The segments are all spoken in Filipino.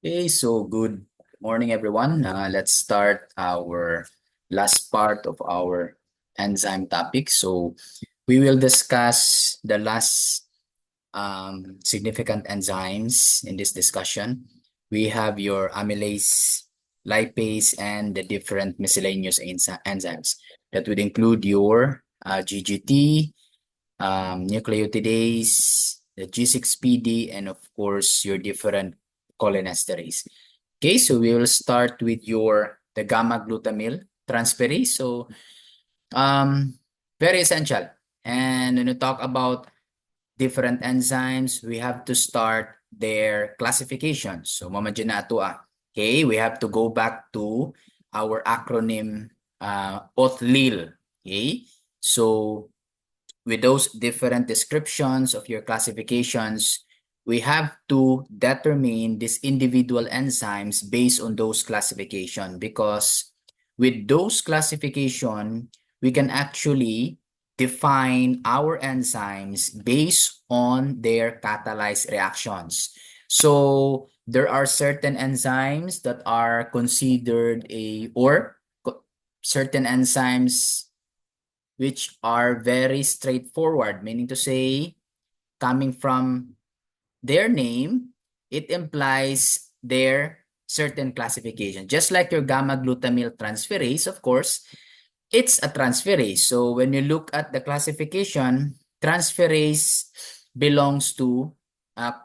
Okay, so good morning, everyone. Let's start our last part of our enzyme topic. So we will discuss the last significant enzymes in this discussion. We have your amylase, lipase, and the different miscellaneous enzymes that would include your GGT, nucleotidase, the G6PD, and of course your different cholinesterase. Okay, so we will start with the gamma glutamyl transferase. So very essential. And when you talk about different enzymes, we have to start their classification. So mamadyan na ato ah. Okay, we have to go back to our acronym OTHLIL. Okay, so with those different descriptions of your classifications, we have to determine these individual enzymes based on those classification, because with those classification, we can actually define our enzymes based on their catalyzed reactions. So there are certain enzymes that are considered certain enzymes which are very straightforward, meaning to say, coming from their name, it implies their certain classification. Just like your gamma glutamyl transferase, of course, it's a transferase. So when you look at the classification, transferase belongs to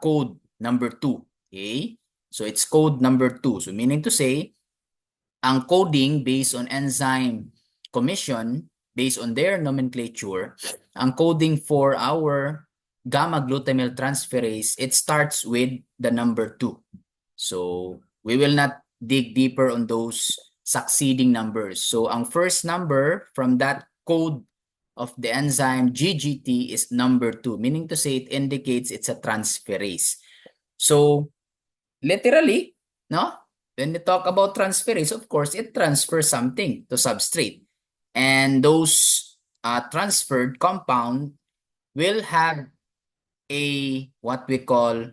code number 2. Okay? So it's code number 2. So meaning to say, ang coding based on enzyme commission, based on their nomenclature, ang coding for our gamma glutamyl transferase, it starts with the number 2. So we will not dig deeper on those succeeding numbers. So ang first number from that code of the enzyme GGT is number 2, meaning to say it indicates it's a transferase. So literally, no? When you talk about transferase, of course, it transfers something to substrate. And those transferred compound will have what we call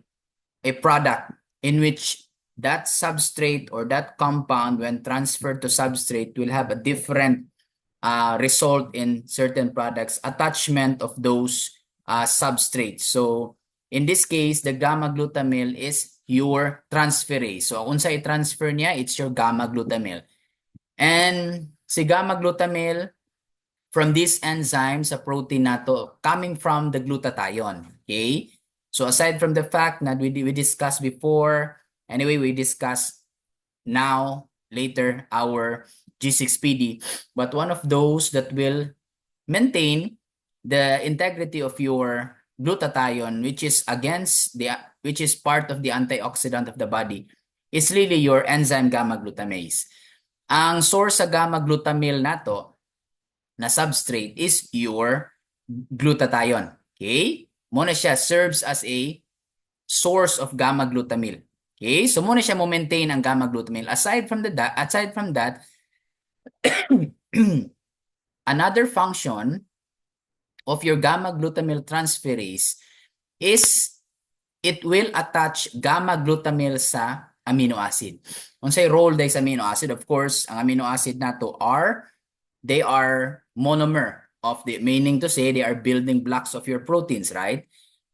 a product in which that substrate or that compound, when transferred to substrate, will have a different result in certain products, attachment of those substrates. So in this case, the gamma glutamyl is your transferase. So kung sa i-transfer niya, it's your gamma glutamyl. And si gamma glutamyl, from this enzyme sa protein na to, coming from the glutathione. Okay? So aside from the fact that we discussed before, anyway, we discussed now, later, our G6PD, but one of those that will maintain the integrity of your glutathione, which is which is part of the antioxidant of the body, is really your enzyme gamma glutamase. Ang source sa gamma glutamyl nato na substrate is your glutathione. Okay? Muna siya serves as a source of gamma glutamyl. Okay? So muna siya mo-maintain ang gamma glutamyl. Aside from that, another function of your gamma glutamyl transferase is it will attach gamma glutamyl sa amino acid. Unsay role day sa amino acid? Of course, ang amino acid nato they are monomer of meaning to say they are building blocks of your proteins, right?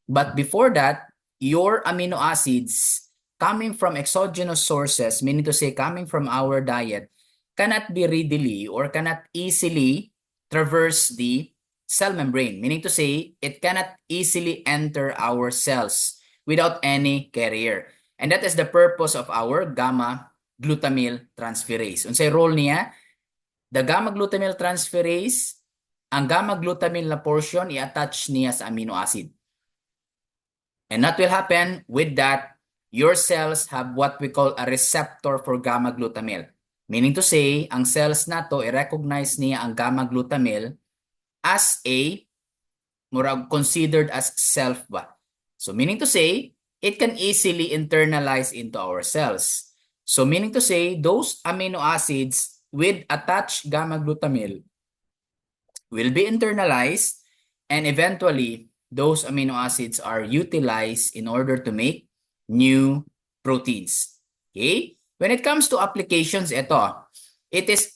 But before that, your amino acids coming from exogenous sources, meaning to say coming from our diet, cannot be readily or cannot easily traverse the cell membrane, meaning to say it cannot easily enter our cells without any carrier. And that is the purpose of our gamma glutamyl transferase. Unsay role niya? The gamma glutamyl transferase, ang gamma glutamyl na portion i-attach niya sa amino acid. And that will happen with that your cells have what we call a receptor for gamma glutamyl. Meaning to say, ang cells na to i-recognize niya ang gamma glutamyl as considered as self ba. So meaning to say, it can easily internalize into our cells. So meaning to say, those amino acids with attached gamma glutamyl will be internalized, and eventually those amino acids are utilized in order to make new proteins. Okay? When it comes to applications, it is,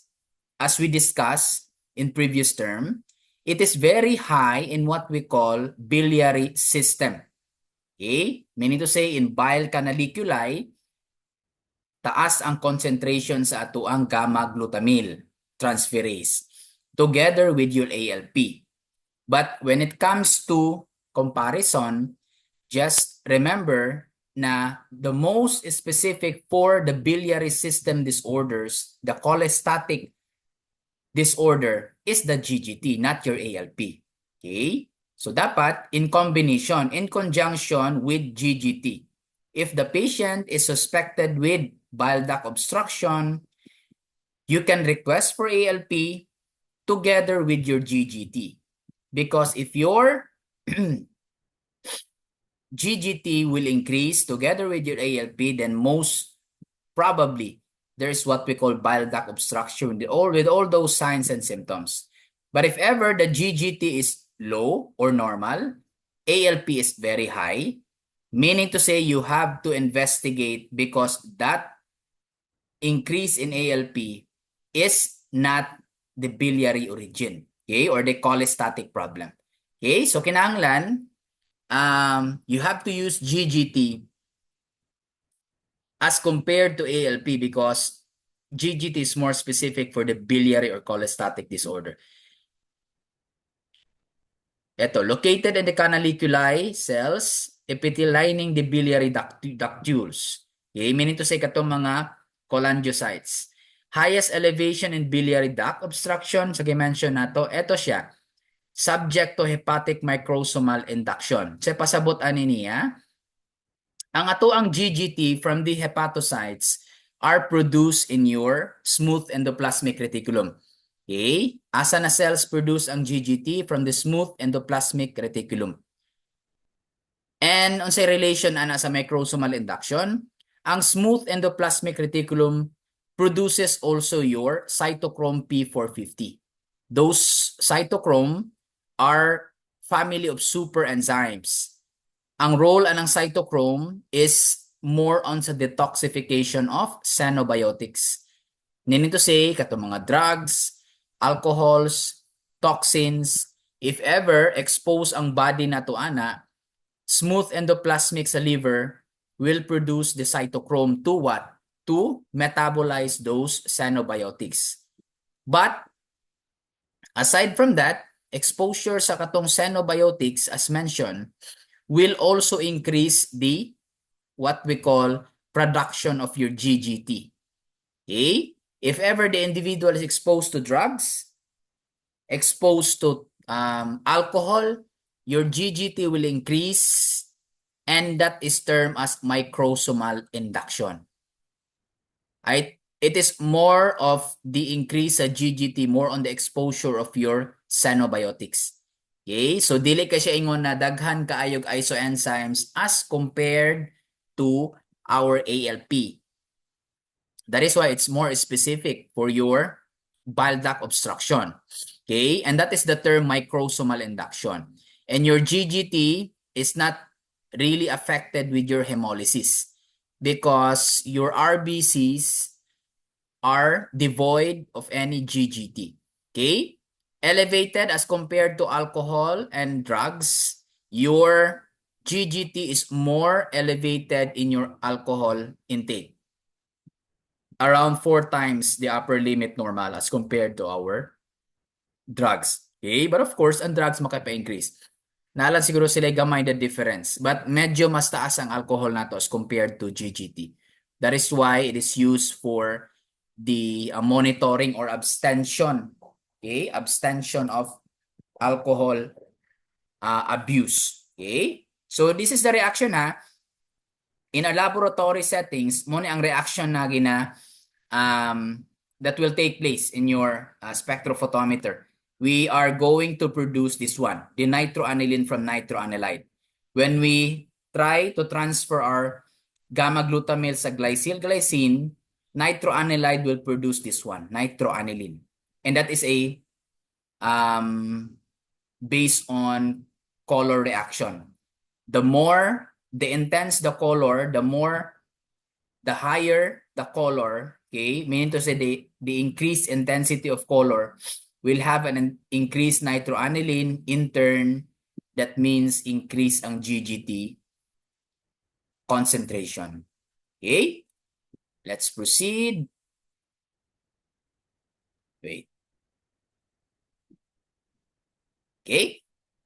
as we discussed in previous term, it is very high in what we call biliary system. Okay? Meaning to say, in bile canaliculi, taas ang concentration sa atoang gamma-glutamyl transferase together with your ALP. But when it comes to comparison, just remember na the most specific for the biliary system disorders, the cholestatic disorder is the GGT, not your ALP. Okay? So dapat in combination, in conjunction with GGT. If the patient is suspected with bile duct obstruction, you can request for ALP together with your GGT. Because if your GGT will increase together with your ALP, then most probably there's what we call bile duct obstruction with all those signs and symptoms. But if ever the GGT is low or normal, ALP is very high, meaning to say you have to investigate because that increase in ALP is not the biliary origin, okay, or the cholestatic problem. Okay, so kinahanglan you have to use GGT as compared to ALP because GGT is more specific for the biliary or cholestatic disorder. Ito, located in the canaliculi cells, epithelial lining the biliary ductules. Okay, meaning to say katong mga cholangiocytes. Highest elevation in biliary duct obstruction, so mention na to, ito siya, subject to hepatic microsomal induction. So pasabot ani niya, ang ato ang GGT from the hepatocytes are produced in your smooth endoplasmic reticulum. Okay? Asa na cells produce ang GGT from the smooth endoplasmic reticulum. And unsay relation ana sa microsomal induction? Ang smooth endoplasmic reticulum produces also your cytochrome P450. Those cytochrome are family of super enzymes. Ang role anang cytochrome is more on sa detoxification of xenobiotics. Meaning to say, kato mga drugs, alcohols, toxins, if ever expose ang body na to ana, smooth endoplasmic sa liver will produce the cytochrome to what? To metabolize those xenobiotics. But aside from that, exposure sa katong xenobiotics as mentioned will also increase the what we call production of your GGT. Okay? If ever the individual is exposed to drugs, exposed to alcohol, your GGT will increase and that is termed as microsomal induction. Right? It is more of the increase sa GGT, more on the exposure of your xenobiotics. Okay? So, dili ka siya ingon na daghan kaayog isoenzymes as compared to our ALP. That is why it's more specific for your bile duct obstruction. Okay? And that is the term microsomal induction. And your GGT is not really affected with your hemolysis because your RBCs are devoid of any GGT. Okay? Elevated as compared to alcohol and drugs, your GGT is more elevated in your alcohol intake. Around 4 times the upper limit normal as compared to our drugs. Okay? But of course, ang drugs makapa-increase. Naalan siguro sila gamay the difference. But medyo mas taas ang alcohol nato as compared to GGT. That is why it is used for the monitoring or abstention. Okay? Abstention of alcohol abuse. Okay? So this is the reaction ha. In a laboratory settings, mo ni ang reaction na gina that will take place in your spectrophotometer. We are going to produce this one, the nitroaniline from nitroanilide. When we try to transfer our gamma-glutamyl sa glycylglycine, nitroanilide will produce this one, nitroaniline. And that is a based on color reaction. The more, the intense the color, the more the higher the color, okay, meaning to say the increased intensity of color will have an increased nitroaniline. In turn, that means increase ang GGT concentration. Okay, let's proceed. Wait. Okay,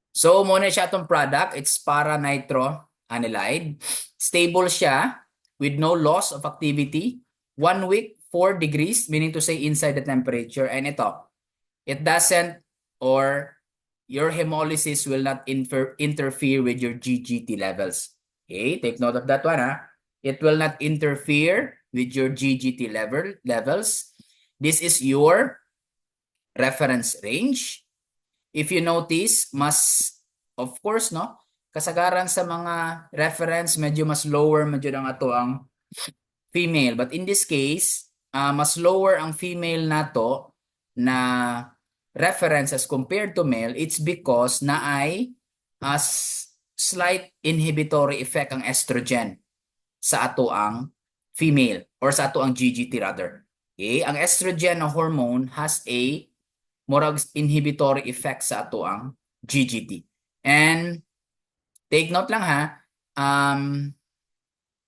so muna siya itong product. It's para-nitroanilide. Stable siya with no loss of activity. 1 week, 4 degrees, meaning to say inside the temperature. And ito, it doesn't, or your hemolysis will not interfere with your GGT levels. Okay, take note of that one. It will not interfere with your GGT levels. This is your reference range. If you notice, of course, no, kasagaran sa mga reference, medyo mas lower, medyo lang ato ang female. But in this case, mas lower ang female nato na reference as compared to male. It's because na ay slight inhibitory effect ang estrogen sa ato ang female or sa ato ang GGT rather. Okay? Ang estrogen na hormone has a murag inhibitory effect sa ato ang GGT. And take note lang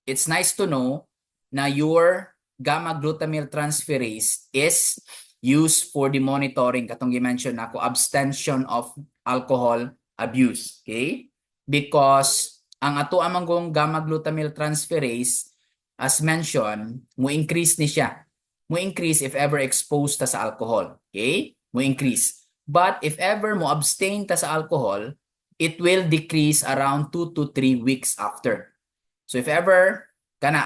it's nice to know na your gamma glutamyl transferase is used for the monitoring, katong gi-mention ako, abstention of alcohol abuse. Okay? Because ang ato amang gamma glutamyl transferase, as mentioned, mo increase ni siya. Mo increase if ever exposed ta sa alcohol. Okay? Mo increase. But if ever mo abstain ta sa alcohol, it will decrease around 2 to 3 weeks after. So if ever kana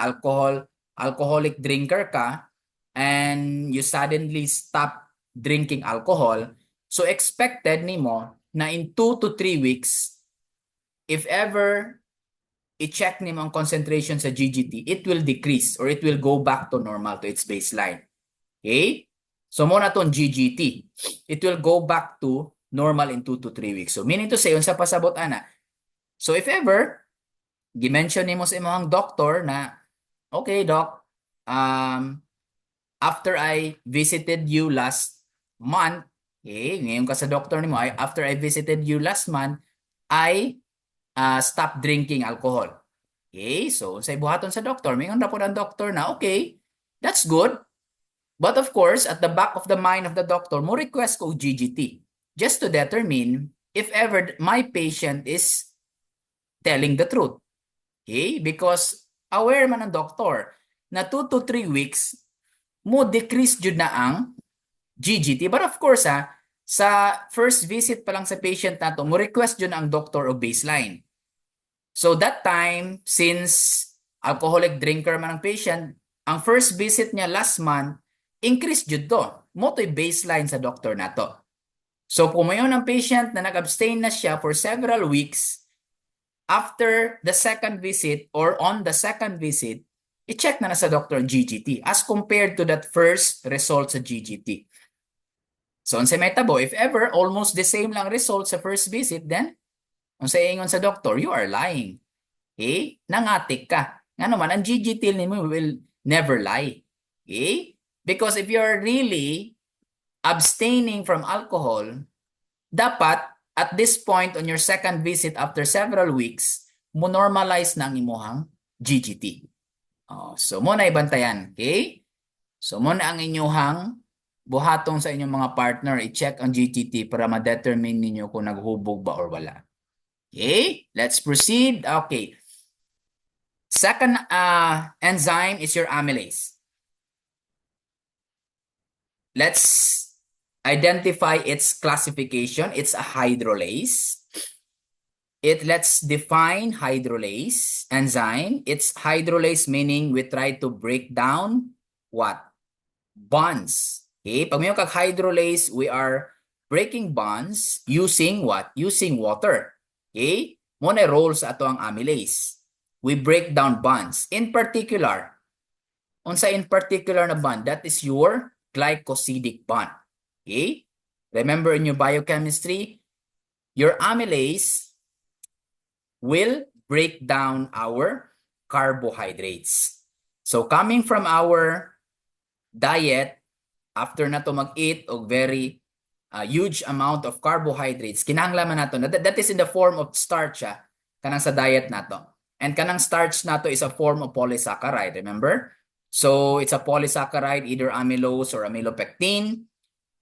alcoholic drinker ka and you suddenly stop drinking alcohol, so expected nimo na in 2 to 3 weeks, if ever i-check nimo ang concentration sa GGT, it will decrease or it will go back to normal, to its baseline. Okay? So muna itong GGT. It will go back to normal in 2 to 3 weeks. So meaning to say, unsa pasabot ana. So if ever, gi-mention nimo sa imong doctor na, okay doc, after I visited you last month, okay, ngayon ka sa doctor nimo, after I visited you last month, I stopped drinking alcohol. Okay, so sa ibuhaton sa doctor, mayroon na po ng doctor na, okay, that's good. But of course, at the back of the mind of the doctor, mo request ko GGT just to determine if ever my patient is telling the truth. Okay? Because aware man ang doctor na 2 to 3 weeks mo decrease jud na ang GGT. But of course, sa first visit pa lang sa patient nato, mo request jud na ang doctor o baseline. So that time, since alcoholic drinker man ang patient, ang first visit niya last month, increase jud to. Mo to'y baseline sa doctor nato. So kung mayon ang patient na nag-abstain na siya for several weeks, after the second visit or on the second visit, i-check na sa doctor ang GGT as compared to that first result sa GGT. So unsay mahitabo, if ever almost the same lang result sa first visit, then unsay ingon sa doctor, you are lying. Okay? Nangatik ka. Nga naman, ang GGT nimo will never lie. Okay? Because if you're really abstaining from alcohol, dapat at this point on your second visit after several weeks, mo normalize na ang imuhang GGT. So muna ibantayan, okay? So muna ang inyuhang buhatong sa inyong mga partner, i-check ang GGT para ma-determine ninyo kung naghubog ba or wala. Okay? Let's proceed. Okay. Second enzyme is your amylase. Let's identify its classification. It's a hydrolase. Let's define hydrolase enzyme. It's hydrolase meaning we try to break down what? Bonds. Okay? Pag may kag hydrolase, we are breaking bonds using what? Using water. Okay? Muna role sa ato ang amylase. We break down bonds. In particular, unsa in particular na bond? That is your glycosidic bond. Okay? Remember in your biochemistry, your amylase will break down our carbohydrates. So coming from our diet, after na to mag-eat og very huge amount of carbohydrates, kinahanglan man nato, that is in the form of starch, kanang sa diet nato. And kanang starch nato is a form of polysaccharide, remember? So it's a polysaccharide, either amylose or amylopectin.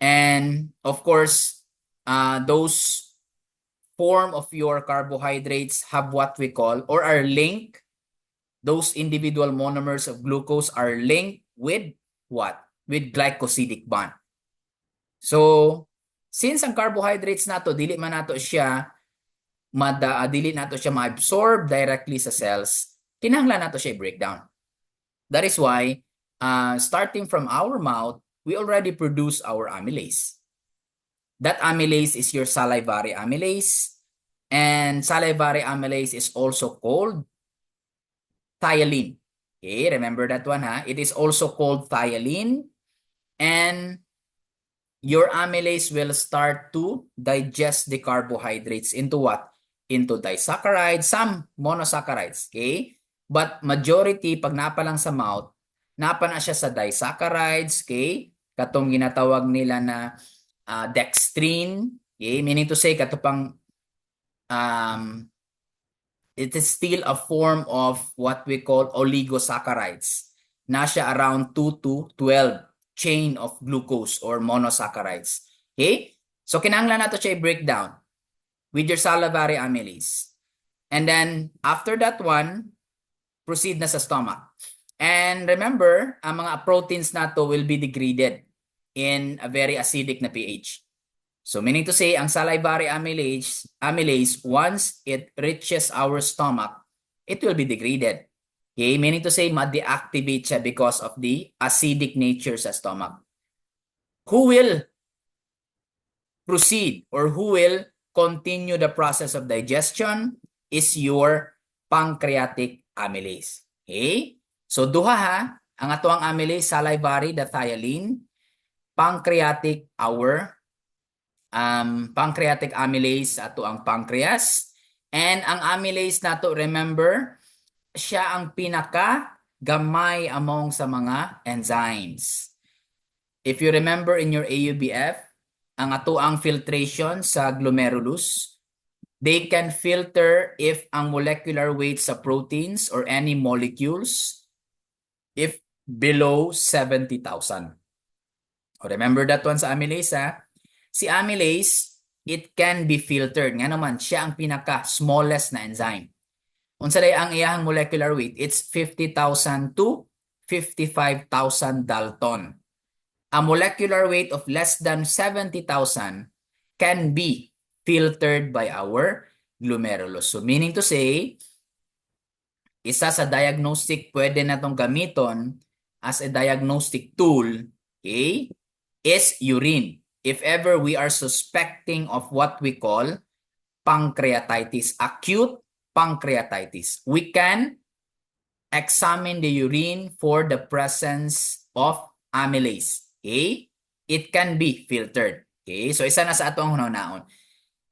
And of course, those form of your carbohydrates have what we call, or are linked, those individual monomers of glucose are linked with what? With glycosidic bond. So, since ang carbohydrates nato dili man nato siya dili nato siya ma-absorb directly sa cells, kinahanglan nato siya i-breakdown. That is why starting from our mouth, we already produce our amylase. That amylase is your salivary amylase, and salivary amylase is also called thiolin. Okay, remember that one, ha? It is also called thiolin, and your amylase will start to digest the carbohydrates into what? Into disaccharides, some monosaccharides, okay? But majority, pag napa lang sa mouth, napa na siya sa disaccharides, okay? Katong ginatawag nila na dextrine, okay? Meaning to say, katupang it is still a form of what we call oligosaccharides. Na siya around 2 to 12 chain of glucose or monosaccharides. Okay? So, kinahanglan nato siya i-break down with your salivary amylase. And then, after that one, proceed na sa stomach. And remember, ang mga proteins nato will be degraded in a very acidic na pH. So meaning to say, ang salivary amylase, once it reaches our stomach, it will be degraded. Okay, meaning to say, ma-deactivate siya because of the acidic nature sa stomach. Who will proceed or who will continue the process of digestion is your pancreatic amylase. Okay? So duha, ha, ang atoang amylase, salivary, the thiolin, pancreatic, our pancreatic amylase, ato ang pancreas. And ang amylase nato, remember, siya ang pinaka gamay among sa mga enzymes. If you remember in your AUBF, ang ato ang filtration sa glomerulus, they can filter if ang molecular weight sa proteins or any molecules if below 70,000. Remember that one sa amylase, ha? Si amylase, it can be filtered. Nga naman, siya ang pinaka-smallest na enzyme. Unsa day ang iyang molecular weight? It's 50,000 to 55,000 Dalton. A molecular weight of less than 70,000 can be filtered by our glomerulus. So meaning to say, isa sa diagnostic pwede natong gamiton as a diagnostic tool, okay, is urine. If ever we are suspecting of what we call pancreatitis, acute pancreatitis, we can examine the urine for the presence of amylase. Okay? It can be filtered. Okay? So isa na sa atong hunaon.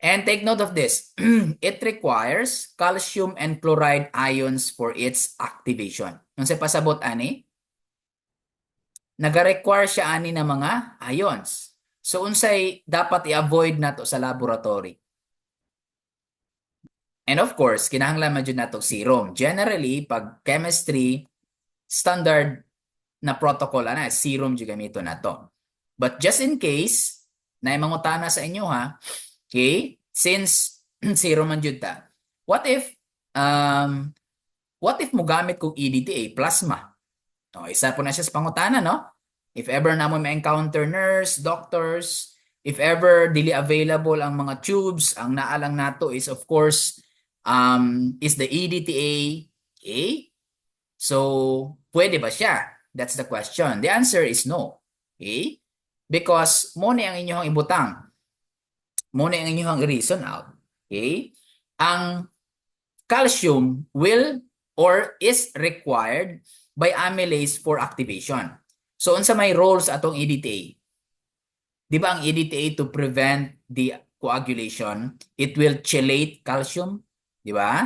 And take note of this. It requires calcium and chloride ions for its activation. Nung sa pasabot, ani, nag-require siya ani ng mga ions. So unsay dapat i-avoid nato sa laboratory? And of course, kinahanglan man jud nato serum. Generally, pag chemistry, standard na protocol ana, serum jud gamito nato. But just in case na mangutana sa inyo, ha, okay, since serum man jud ta, what if mogamit kog EDTA, plasma? No, isa po na siya sa pangutana, no? If ever na mo ma-encounter nurse, doctors, if ever dili available ang mga tubes, ang naalang nato is of course is the EDTA. Okay? So, pwede ba siya? That's the question. The answer is no. Okay? Because mo na ang inyong ibutang. Mo na ang inyong reason out. Okay? Ang calcium will or is required by amylase for activation. So, unsa may roles atong EDTA? Di ba ang EDTA to prevent the coagulation, it will chelate calcium? Di ba?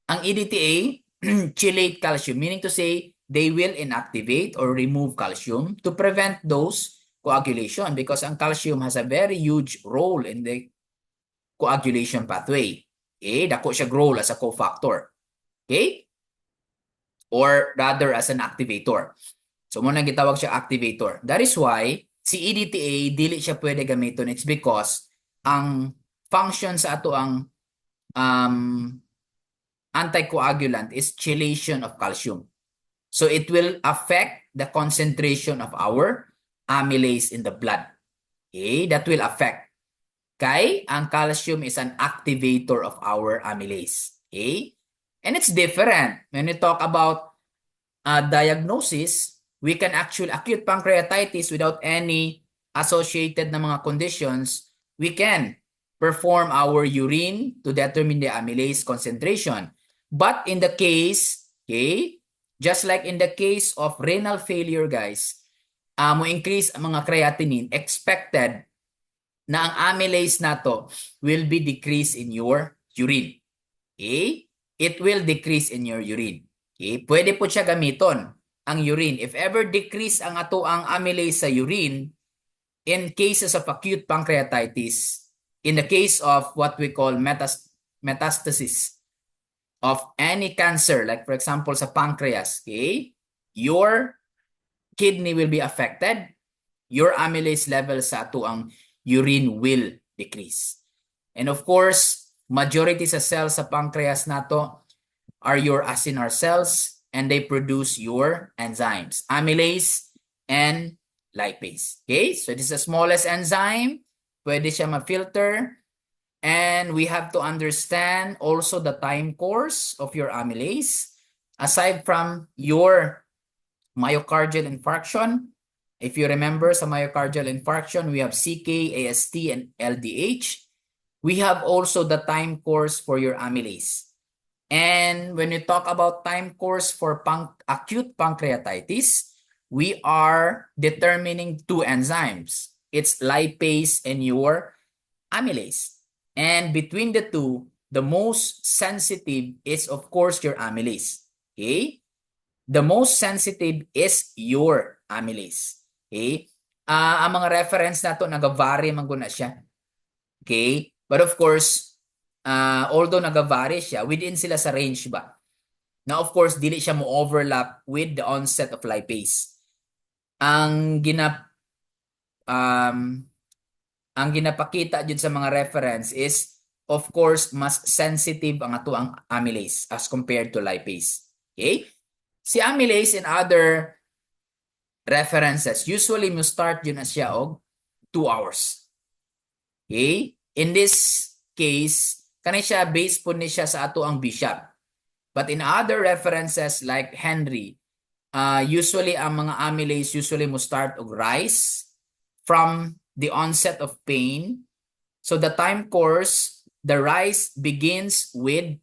Ang EDTA, chelate calcium, meaning to say, they will inactivate or remove calcium to prevent those coagulation because ang calcium has a very huge role in the coagulation pathway. Okay, dako siya role as a cofactor. Okay? Or rather as an activator. So mo nang gitawag siya activator. That is why si EDTA dili siya pwede gamiton. It's because ang function sa ato ang anticoagulant is chelation of calcium. So it will affect the concentration of our amylase in the blood. Okay, that will affect. Kay ang calcium is an activator of our amylase. Okay? And it's different. When we talk about diagnosis, we can actually acute pancreatitis without any associated na mga conditions. We can perform our urine to determine the amylase concentration. But in the case, okay, just like in the case of renal failure, guys, mo increase ang mga creatinine, expected na ang amylase nato will be decreased in your urine. Okay? It will decrease in your urine. Okay? Pwede po siya gamiton ang urine. If ever decrease ang ato ang amylase sa urine, in cases of acute pancreatitis, in the case of what we call metastasis of any cancer, like for example sa pancreas, okay? Your kidney will be affected. Your amylase level sa ato ang urine will decrease. And of course, majority sa cells sa pancreas nato are your acinar cells and they produce your enzymes, amylase and lipase. Okay? So this is the smallest enzyme. Pwede siya ma-filter. And we have to understand also the time course of your amylase. Aside from your myocardial infarction, if you remember sa myocardial infarction, we have CK, AST, and LDH. We have also the time course for your amylase. And when you talk about time course for acute pancreatitis, we are determining two enzymes. It's lipase and your amylase. And between the two, the most sensitive is of course your amylase. Okay? The most sensitive is your amylase. Okay? Ang mga reference na to nag-vary man guna siya. Okay? But of course, although nag-vary siya, within sila sa range ba? Now of course, dili siya mo overlap with the onset of lipase. Ang ginapakita dyan sa mga reference is, of course, mas sensitive ang ato ang amylase as compared to lipase. Okay? Si amylase and other references, usually mo start yun na siya og 2 hours. Okay? In this case, kanay siya based po ni siya sa ato ang bishop. But in other references like Henry, usually ang mga amylase usually mo start og rise from the onset of pain. So the time course, the rise begins within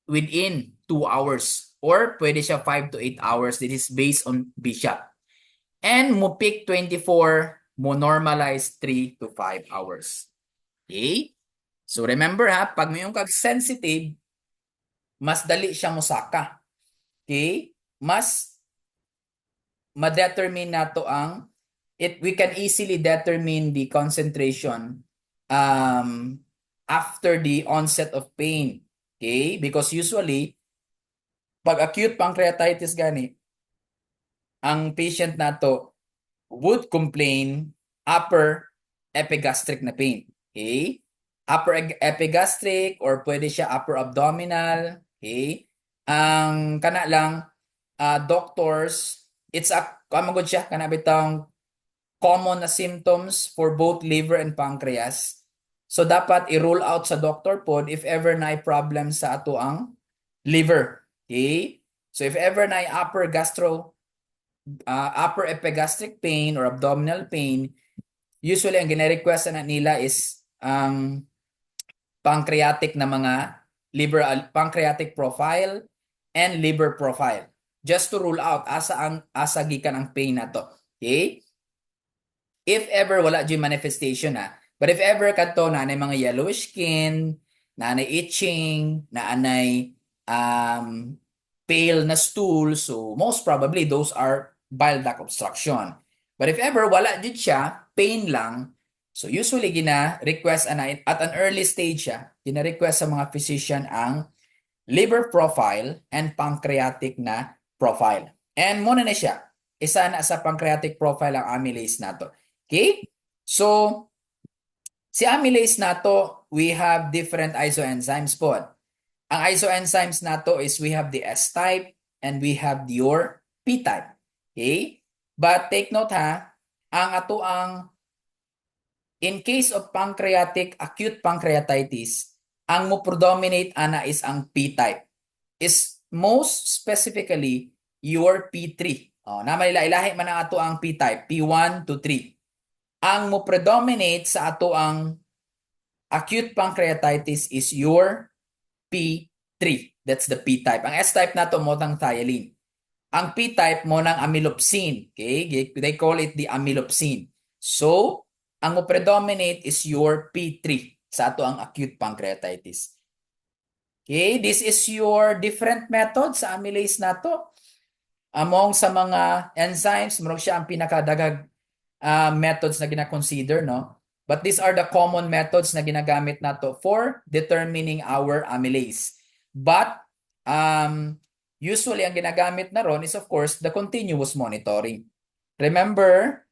2 hours or pwede siya 5 to 8 hours. This is based on bishop. And mo peak 24, mo normalize 3 to 5 hours. Okay? So remember ha, pag mayroong kag-sensitive, mas dali siya musaka. Okay? Mas ma-determine nato ang we can easily determine the concentration after the onset of pain. Okay? Because usually, pag acute pancreatitis gani, ang patient nato would complain upper epigastric na pain. Okay? Upper epigastric or pwede siya upper abdominal. Okay? Ang kana lang, doctors, it's a, kamagod siya, kanabitang common na symptoms for both liver and pancreas. So dapat i-rule out sa doctor pod if ever na problem sa ato ang liver. Okay? So if ever na upper epigastric pain or abdominal pain, usually ang gina-request na nila is pancreatic na mga pancreatic profile and liver profile. Just to rule out asa gikan ang pain na to. Okay? If ever wala dyan manifestation na. But if ever kadto na anay mga yellowish skin, na anay itching, na anay pale na stool, so most probably those are bile duct obstruction. But if ever wala jud siya, pain lang, so usually gina-request at an early stage siya, gina-request sa mga physician ang liver profile and pancreatic na profile. And muna na siya, isa na sa pancreatic profile ang amylase nato. Okay? So, si amylase nato, we have different isoenzymes po. Ang isoenzymes nato is we have the S-type and we have your P-type. Okay? But take note ha, in case of acute pancreatitis, ang mo predominate ana is ang P-type. Is most specifically your P3. Na malilahi man ang ato ang P-type, P1 to 3. Ang mo predominate sa ato ang acute pancreatitis is your P3. That's the P-type. Ang S-type nato mo tang thiolene. Ang P-type mo ng amylopsin. Okay? They call it the amylopsin. So, ang mo predominate is your P3 sa ato ang acute pancreatitis. Okay, this is your different method sa amylase nato. Among sa mga enzymes, murag siya ang pinakadagag methods na gina-consider, no? But these are the common methods na ginagamit nato for determining our amylase. But usually ang ginagamit na ron is of course the continuous monitoring. Remember,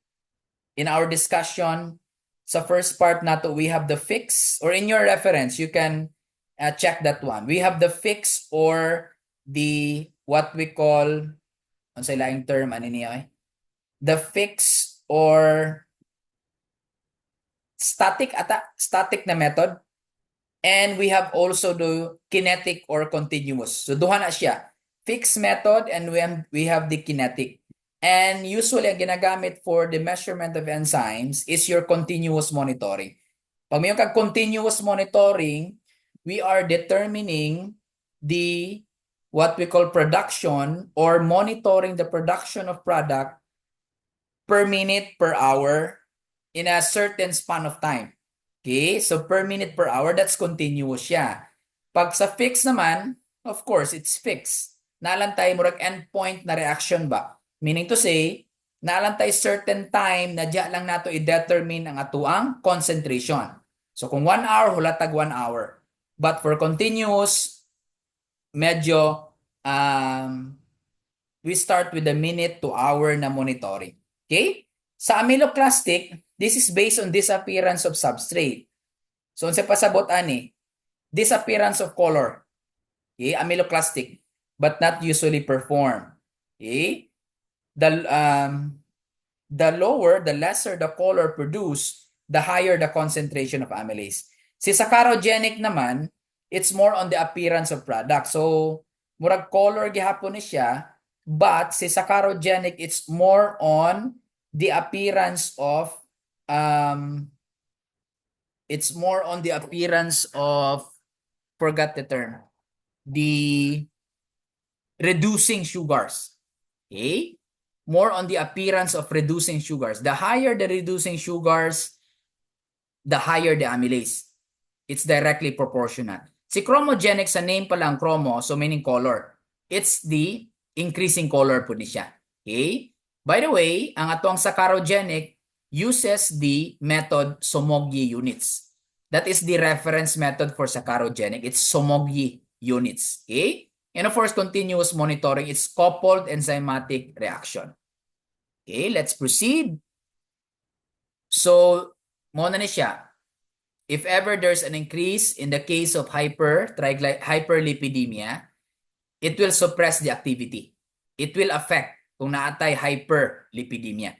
in our discussion sa first part nato, we have the fix, or in your reference, you can check that one. We have the fix or the what we call, ano sa ilaing term, ano niya the fix or static na method, and we have also the kinetic or continuous. So duha na siya, fixed method and we have the kinetic. And usually ang ginagamit for the measurement of enzymes is your continuous monitoring. Pag may kag continuous monitoring, we are determining the what we call production or monitoring the production of product per minute per hour in a certain span of time. Okay? So per minute per hour, that's continuous siya. Pag sa fixed naman, of course, it's fixed. Naalantay mo rin endpoint na reaction ba? Meaning to say, naalantay certain time na diya lang nato i-determine ang atuang concentration. So kung 1 hour, hulatag 1 hour. But for continuous, medyo we start with the minute to hour na monitoring. Okay? Sa amyloclastic, this is based on disappearance of substrate. So unsa pasabot ani? Disappearance of color. Okay? Amyloclastic, but not usually perform. Okay? The lesser the color produced, the higher the concentration of amylase. Si sacharogenic naman, it's more on the appearance of product. So, murag color gihapon ni siya, but si sacharogenic, it's more on the appearance of forgot the term, the reducing sugars. Okay? More on the appearance of reducing sugars. The higher the reducing sugars, the higher the amylase. It's directly proportional. Si chromogenic, sa name pa lang chromo, so meaning color. It's the increasing color po ni siya. Okay? By the way, ang atong sacharogenic uses the method Somogyi units. That is the reference method for sacharogenic. It's Somogyi units. Okay? And of course, continuous monitoring, it's coupled enzymatic reaction. Okay, let's proceed. So, muna na siya. If ever there's an increase in the case of hyperlipidemia, it will suppress the activity. It will affect kung naatay hyperlipidemia.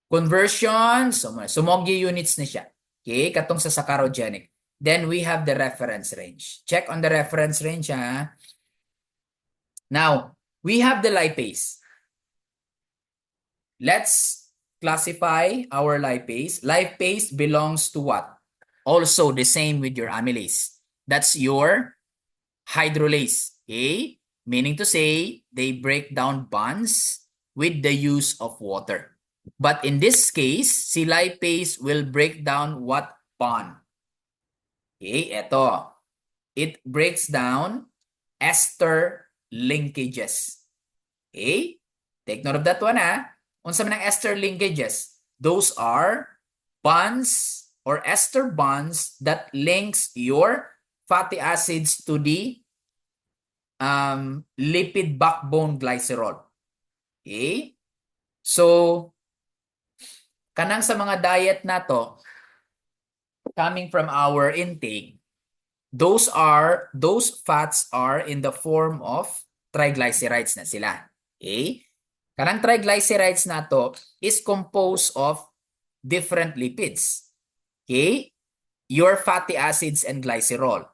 Conversion, Somogyi units na siya. Okay, katong sa sacharogenic. Then we have the reference range. Check on the reference range, ha. Now, we have the lipase. Let's classify our lipase. Lipase belongs to what? Also the same with your amylase. That's your hydrolase. Okay? Meaning to say, they break down bonds with the use of water. But in this case, si lipase will break down what bond? Okay, eto. It breaks down ester linkages. Okay? Take note of that one, ha? Unsa man ang ester linkages? Those are bonds or ester bonds that links your fatty acids to the lipid backbone glycerol. Okay? So, kanang sa mga diet na to, coming from our intake, those fats are in the form of triglycerides na sila. Okay? Kanang triglycerides na to is composed of different lipids. Okay? Your fatty acids and glycerol.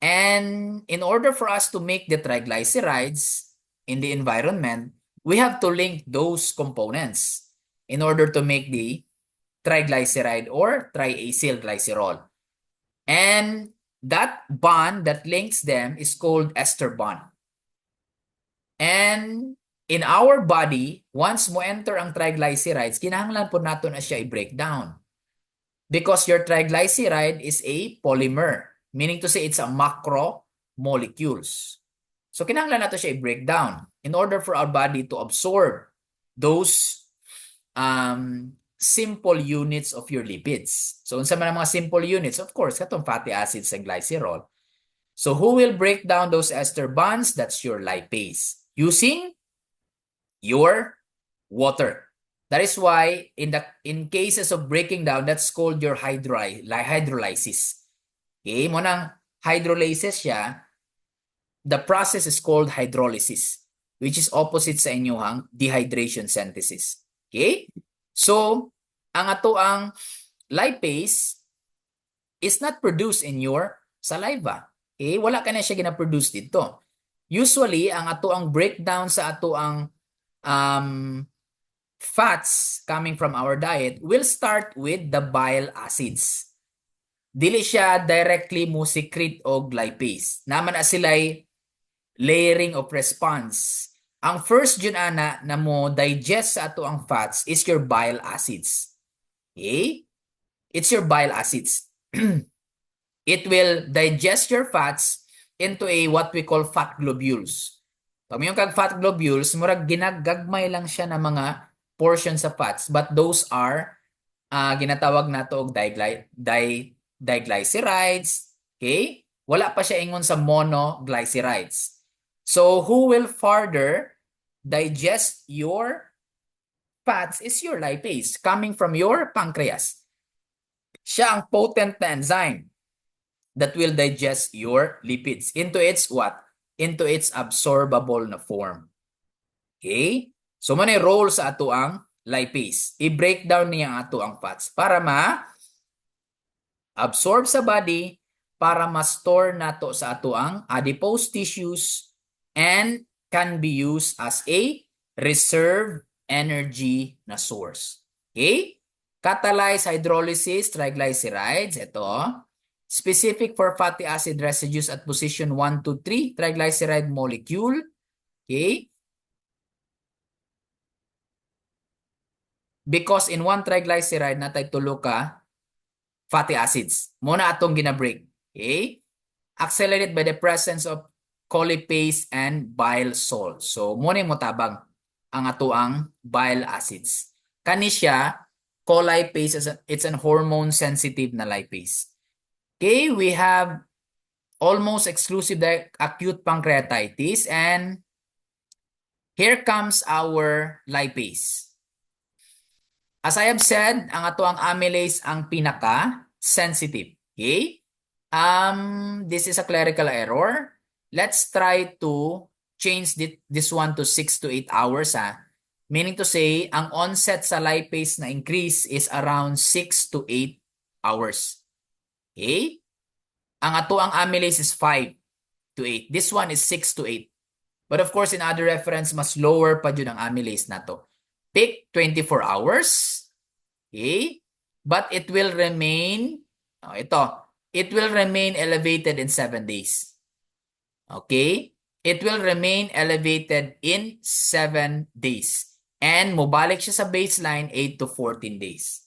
And in order for us to make the triglycerides in the environment, we have to link those components in order to make the triglyceride or triacylglycerol. And that bond that links them is called ester bond. And in our body, once mo enter ang triglycerides, kinahanglan po nato na siya i-break down. Because your triglyceride is a polymer, meaning to say it's a macro molecules. So kinahanglan nato siya i-break down in order for our body to absorb those simple units of your lipids. So unsa man ang mga simple units? Of course, katong fatty acids and glycerol. So who will break down those ester bonds? That's your lipase using your water. That is why in cases of breaking down, that's called your hydrolysis. Okay, mo nang hydrolysis siya, the process is called hydrolysis, which is opposite sa inyong dehydration synthesis. Okay? So, ang ato ang lipase is not produced in your saliva. Okay? Wala ka na siya gina-produce dito. Usually, ang ato ang breakdown sa ato ang fats coming from our diet will start with the bile acids. Dili siya directly mo secrete og lipase. Naman na sila'y layering of response. Ang first yun ana na mo digest sa ato ang fats is your bile acids. Okay? It's your bile acids. It will digest your fats into a what we call fat globules. Pag yung kag fat globules, murag ginagagmay lang siya ng mga portions sa fats, but those are ginatawag nato og diglycerides. Okay? Wala pa siya ingon sa monoglycerides. So who will further digest your fats is your lipase coming from your pancreas. Siya ang potent na enzyme that will digest your lipids into its what? Into its absorbable na form. Okay? So manay role sa ato ang lipase. I-break down niya ang ato ang fats para ma-absorb sa body, para ma-store nato sa ato ang adipose tissues and can be used as a reserve energy na source. Okay? Catalyzed hydrolysis, triglycerides, ito. Specific for fatty acid residues at position 1 to 3, triglyceride molecule. Okay? Because in one triglyceride natay tulo ka fatty acids. Muna atong gina-break. Okay? Accelerated by the presence of colipase and bile salt. So, muna mo tabang ang ato ang bile acids. Kani siya, colipase, it's an hormone-sensitive na lipase. Okay, we have almost exclusive acute pancreatitis, and here comes our lipase. As I have said, ang ato ang amylase ang pinaka-sensitive. Okay? This is a clerical error. Let's try to change this one to 6 to 8 hours. Meaning to say, ang onset sa lipase na increase is around 6 to 8 hours. Okay? Ang ato ang amylase is 5 to 8. This one is 6 to 8. But of course, in other reference, mas lower pa dyan ang amylase na to. Pick 24 hours. Okay? But it will remain, it will remain elevated in 7 days. Okay? It will remain elevated in 7 days. And mubalik siya sa baseline 8 to 14 days.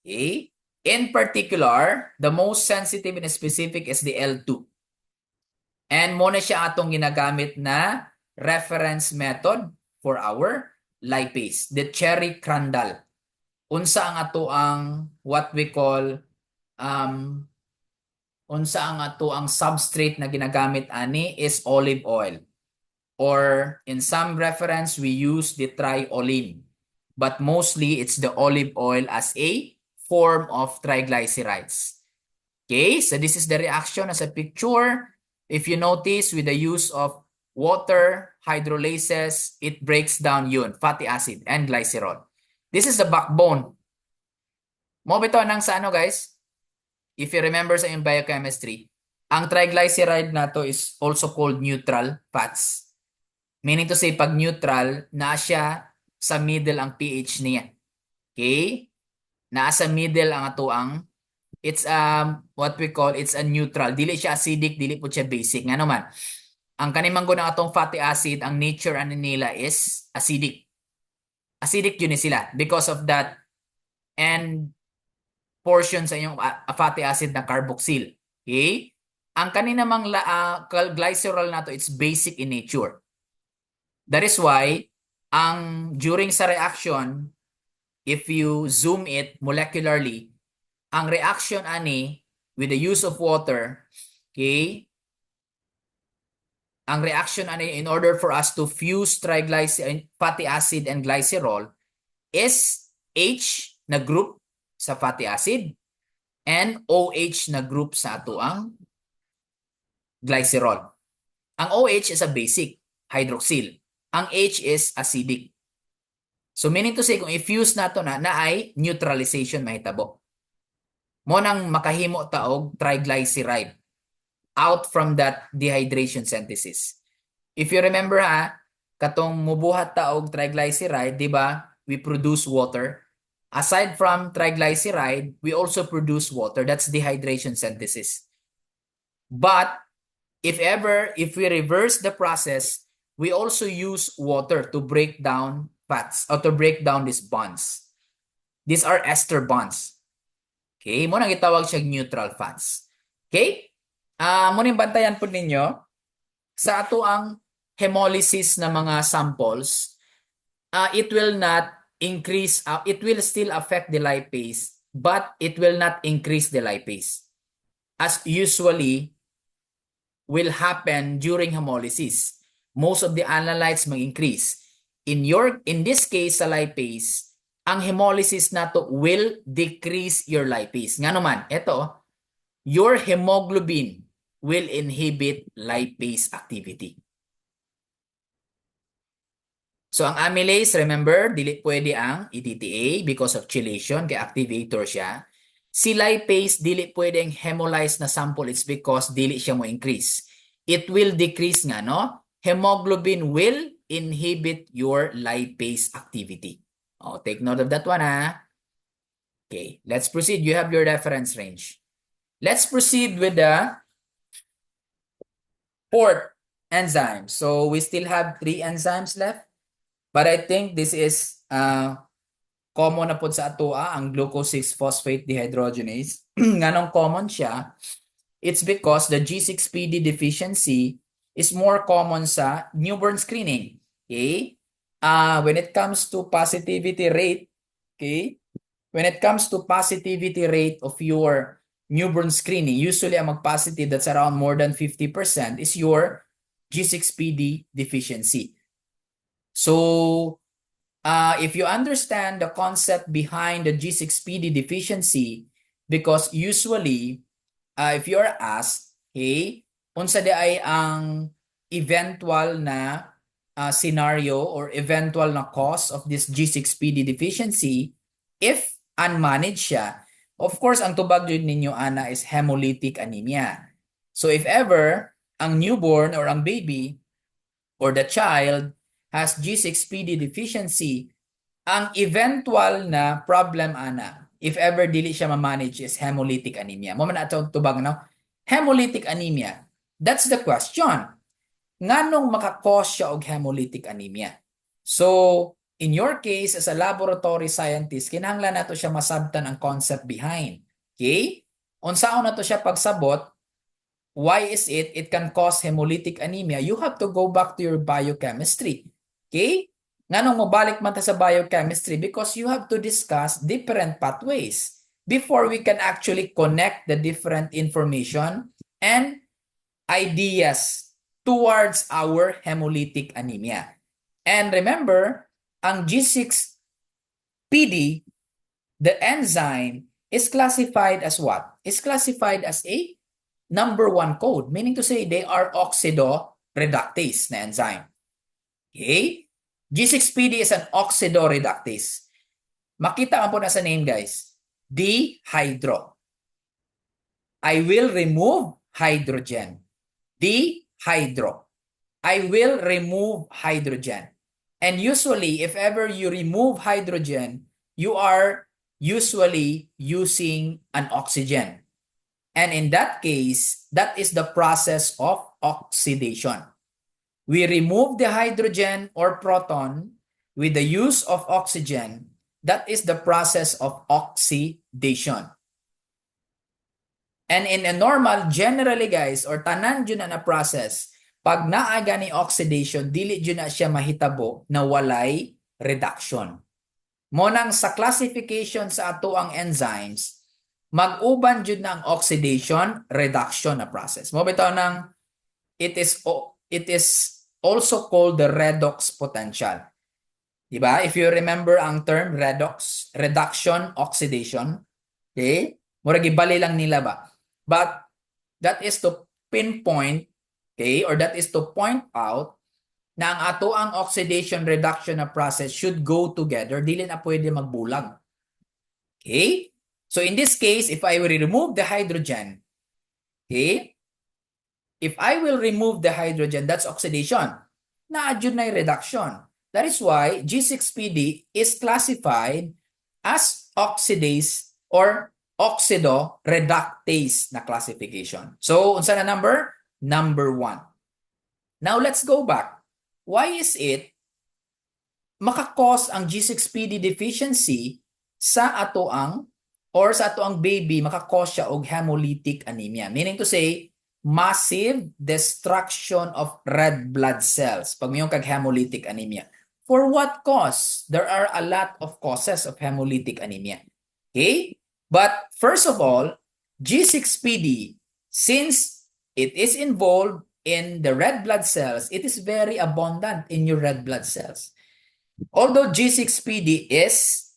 Okay? In particular, the most sensitive and specific is the L2. And mo na siya atong ginagamit na reference method for our lipase, the Cherry Crandall. Unsa ang ato ang what we call um unsa ang ato ang substrate na ginagamit ani is olive oil, or in some reference we use the triolene, but mostly it's the olive oil as a form of triglycerides. Okay, so this is the reaction as a picture. If you notice, with the use of water hydrolases, it breaks down yun, fatty acid and glycerol. This is the backbone. Mo bito nang sa ano, guys? If you remember sa yung biochemistry, ang triglyceride na to is also called neutral fats. Meaning to say, pag neutral, na siya sa middle ang pH niya. Okay? Nasa middle ang ato ang, it's what we call, it's a neutral. Dili siya acidic, dili po siya basic. Nga naman, ang kanimang ng atong fatty acid, ang nature ano nila is acidic. Acidic yun sila because of that and portion sa inyong fatty acid na carboxyl. Okay? Ang kaninamang glycerol nato, it's basic in nature. That is why, during sa reaction, if you zoom it molecularly, ang reaction ani with the use of water, okay, ang reaction ani in order for us to fuse fatty acid and glycerol is H na group sa fatty acid and OH na group sa ato ang glycerol. Ang OH is a basic, hydroxyl. Ang H is acidic. So meaning to say, kung i-fuse nato na ay neutralization mahitabo. Mo nang makahimo taog triglyceride out from that dehydration synthesis. If you remember katong mubuhat taog triglyceride, di ba? We produce water. Aside from triglyceride, we also produce water. That's dehydration synthesis. But if we reverse the process, we also use water to break down fats or to break down these bonds. These are ester bonds. Okay, mo nang itawag siya neutral fats. Okay? Mo nang bantayan po ninyo sa ato ang hemolysis na mga samples, it will not increase, it will still affect the lipase, but it will not increase the lipase. As usually will happen during hemolysis. Most of the analytes mag-increase. In this case sa lipase, ang hemolysis nato will decrease your lipase. Nga naman, ito, your hemoglobin will inhibit lipase activity. So ang amylase, remember, dili pwede ang EDTA because of chelation, kaya activator siya. Si lipase, dili pwede ang hemolyze na sample, it's because dili siya mo increase. It will decrease nga, no? Hemoglobin will inhibit your lipase activity. Oh, take note of that one, Okay, let's proceed. You have your reference range. Let's proceed with the fourth enzyme. So we still have 3 enzymes left. But I think this is common na po sa atua, ang glucose 6-phosphate dehydrogenase. Nganong common siya? It's because the G6PD deficiency is more common sa newborn screening. Okay? When it comes to positivity rate, okay? When it comes to positivity rate of your newborn screening, usually ang mag-positive that's around more than 50% is your G6PD deficiency. So, if you understand the concept behind the G6PD deficiency, because usually, if you're asked, hey, unsa di ay ang eventual na scenario or eventual na cause of this G6PD deficiency, if unmanaged siya, of course, ang tubag yun ninyo, ana, is hemolytic anemia. So, if ever, ang newborn or ang baby or the child has G6PD deficiency, ang eventual na problem, ana, if ever dili siya ma-manage, is hemolytic anemia. Mo man ato tubag, no? Hemolytic anemia. That's the question. Nganong maka-cause siya og hemolytic anemia? So, in your case, as a laboratory scientist, kinahanglan nato siya masabtan ang concept behind. Okay? Unsaon nato siya pagsabot? Why is it? It can cause hemolytic anemia. You have to go back to your biochemistry. Okay? Nganong mabalik man ta sa biochemistry? Because you have to discuss different pathways before we can actually connect the different information and ideas towards our hemolytic anemia. And remember, ang G6PD, the enzyme, is classified as what? Is classified as a number 1 code, meaning to say they are oxidoreductase na enzyme. Okay? G6PD is an oxidoreductase. Makita mo po na sa name, guys. Dehydro. I will remove hydrogen. Dehydro. I will remove hydrogen. And usually, if ever you remove hydrogen, you are usually using an oxygen. And in that case, that is the process of oxidation. We remove the hydrogen or proton with the use of oxygen. That is the process of oxidation. And in a normal, generally guys, or tanan dyan na process, pag naaga ni oxidation, dili dyan na siya mahitabo na walay reduction. Monang sa classification sa ato ang enzymes, mag-uban jud na ang oxidation reduction na process. Mo bitaw nang it is also called the redox potential. Diba? If you remember ang term redox, reduction, oxidation, okay? Mura gibali lang nila ba? But that is to pinpoint, okay, or that is to point out na ang ato ang oxidation reduction na process should go together, dili na pwede magbulag. Okay? So in this case, if I will remove the hydrogen, okay? If I will remove the hydrogen, that's oxidation. Na-adjud na yung reduction. That is why G6PD is classified as oxidase or oxidoreductase na classification. So, unsa na number? Number 1. Now, let's go back. Why is it makakos ang G6PD deficiency sa ato ang or sa ato ang baby makakos siya og hemolytic anemia? Meaning to say, massive destruction of red blood cells pag mayong kag hemolytic anemia. For what cause? There are a lot of causes of hemolytic anemia. Okay? But first of all, G6PD, since it is involved in the red blood cells, it is very abundant in your red blood cells. Although G6PD is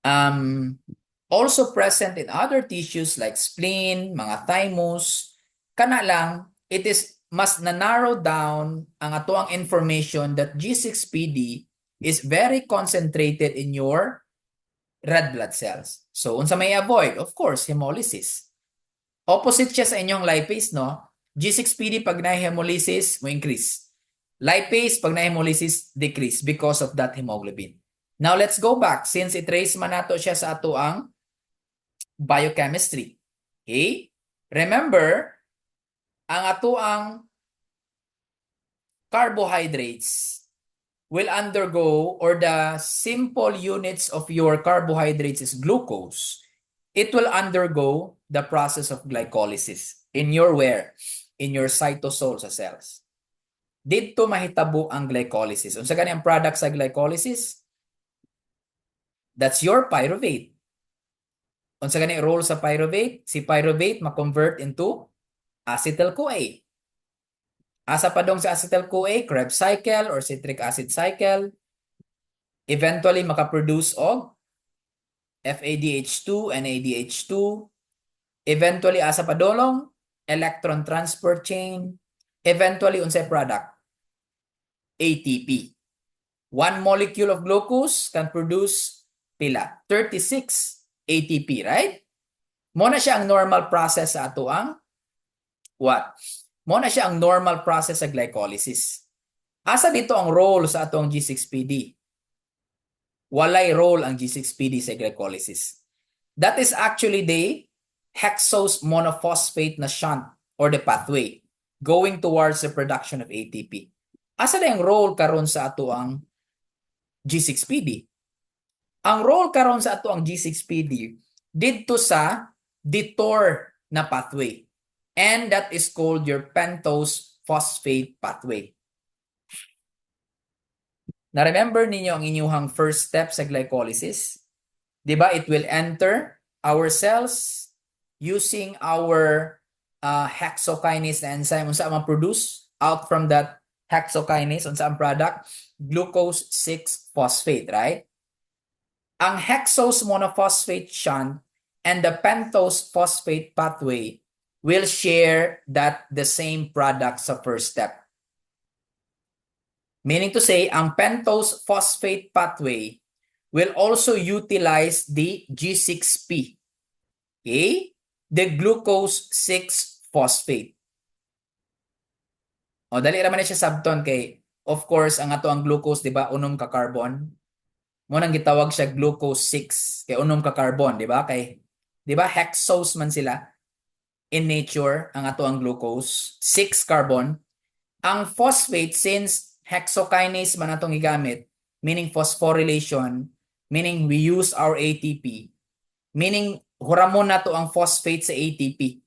also present in other tissues like spleen, mga thymus, kana lang, it is mas na-narrow down ang ato ang information that G6PD is very concentrated in your red blood cells. So, unsa may avoid? Of course, hemolysis. Opposite siya sa inyong lipase, no? G6PD pag na-hemolysis, mo increase. Lipase, pag na-hemolysis, decrease because of that hemoglobin. Now, let's go back. Since i-trace man nato siya sa ato ang biochemistry. Okay? Remember, ang ato ang carbohydrates will undergo, or the simple units of your carbohydrates is glucose. It will undergo the process of glycolysis in your where? In your cytosol sa cells. Dito mahitabo ang glycolysis. Unsa gani ang product sa glycolysis? That's your pyruvate. Unsa gani role sa pyruvate? Si pyruvate ma-convert into acetyl-CoA. Asa pa dong sa acetyl-CoA, Krebs cycle or citric acid cycle. Eventually makaproduce og FADH2, NADH2. Eventually asa pa dolong electron transport chain. Eventually unsay product? ATP. One molecule of glucose can produce pila? 36 ATP, right? Mo na siya ang normal process sa ato ang what? Mo na siya ang normal process sa glycolysis. Asa dito ang role sa atong G6PD? Walay role ang G6PD sa glycolysis. That is actually the hexose monophosphate na shunt or the pathway going towards the production of ATP. Asa na yung role karon sa ato ang G6PD? Ang role karon sa ato ang G6PD didto sa detour na pathway. And that is called your pentose phosphate pathway. Na-remember ninyo ang inyuhang first step sa glycolysis? Diba? It will enter our cells using our hexokinase na enzyme. Unsa ang produce out from that hexokinase? Unsa ang product? Glucose 6-phosphate, right? Ang hexose monophosphate shunt and the pentose phosphate pathway will share the same product sa first step. Meaning to say, ang pentose phosphate pathway will also utilize the G6P, okay? The glucose 6-phosphate. O, dali raman na siya sabton kay, of course, ang ato ang glucose, di ba, unom ka carbon. Mo nang gitawag siya glucose 6 kay unom ka carbon, di ba? Kay, di ba, hexose man sila in nature, ang ato ang glucose, 6 carbon. Ang phosphate, since hexokinase man atong gigamit, meaning phosphorylation, meaning we use our ATP, meaning huramon nato ang phosphate sa ATP.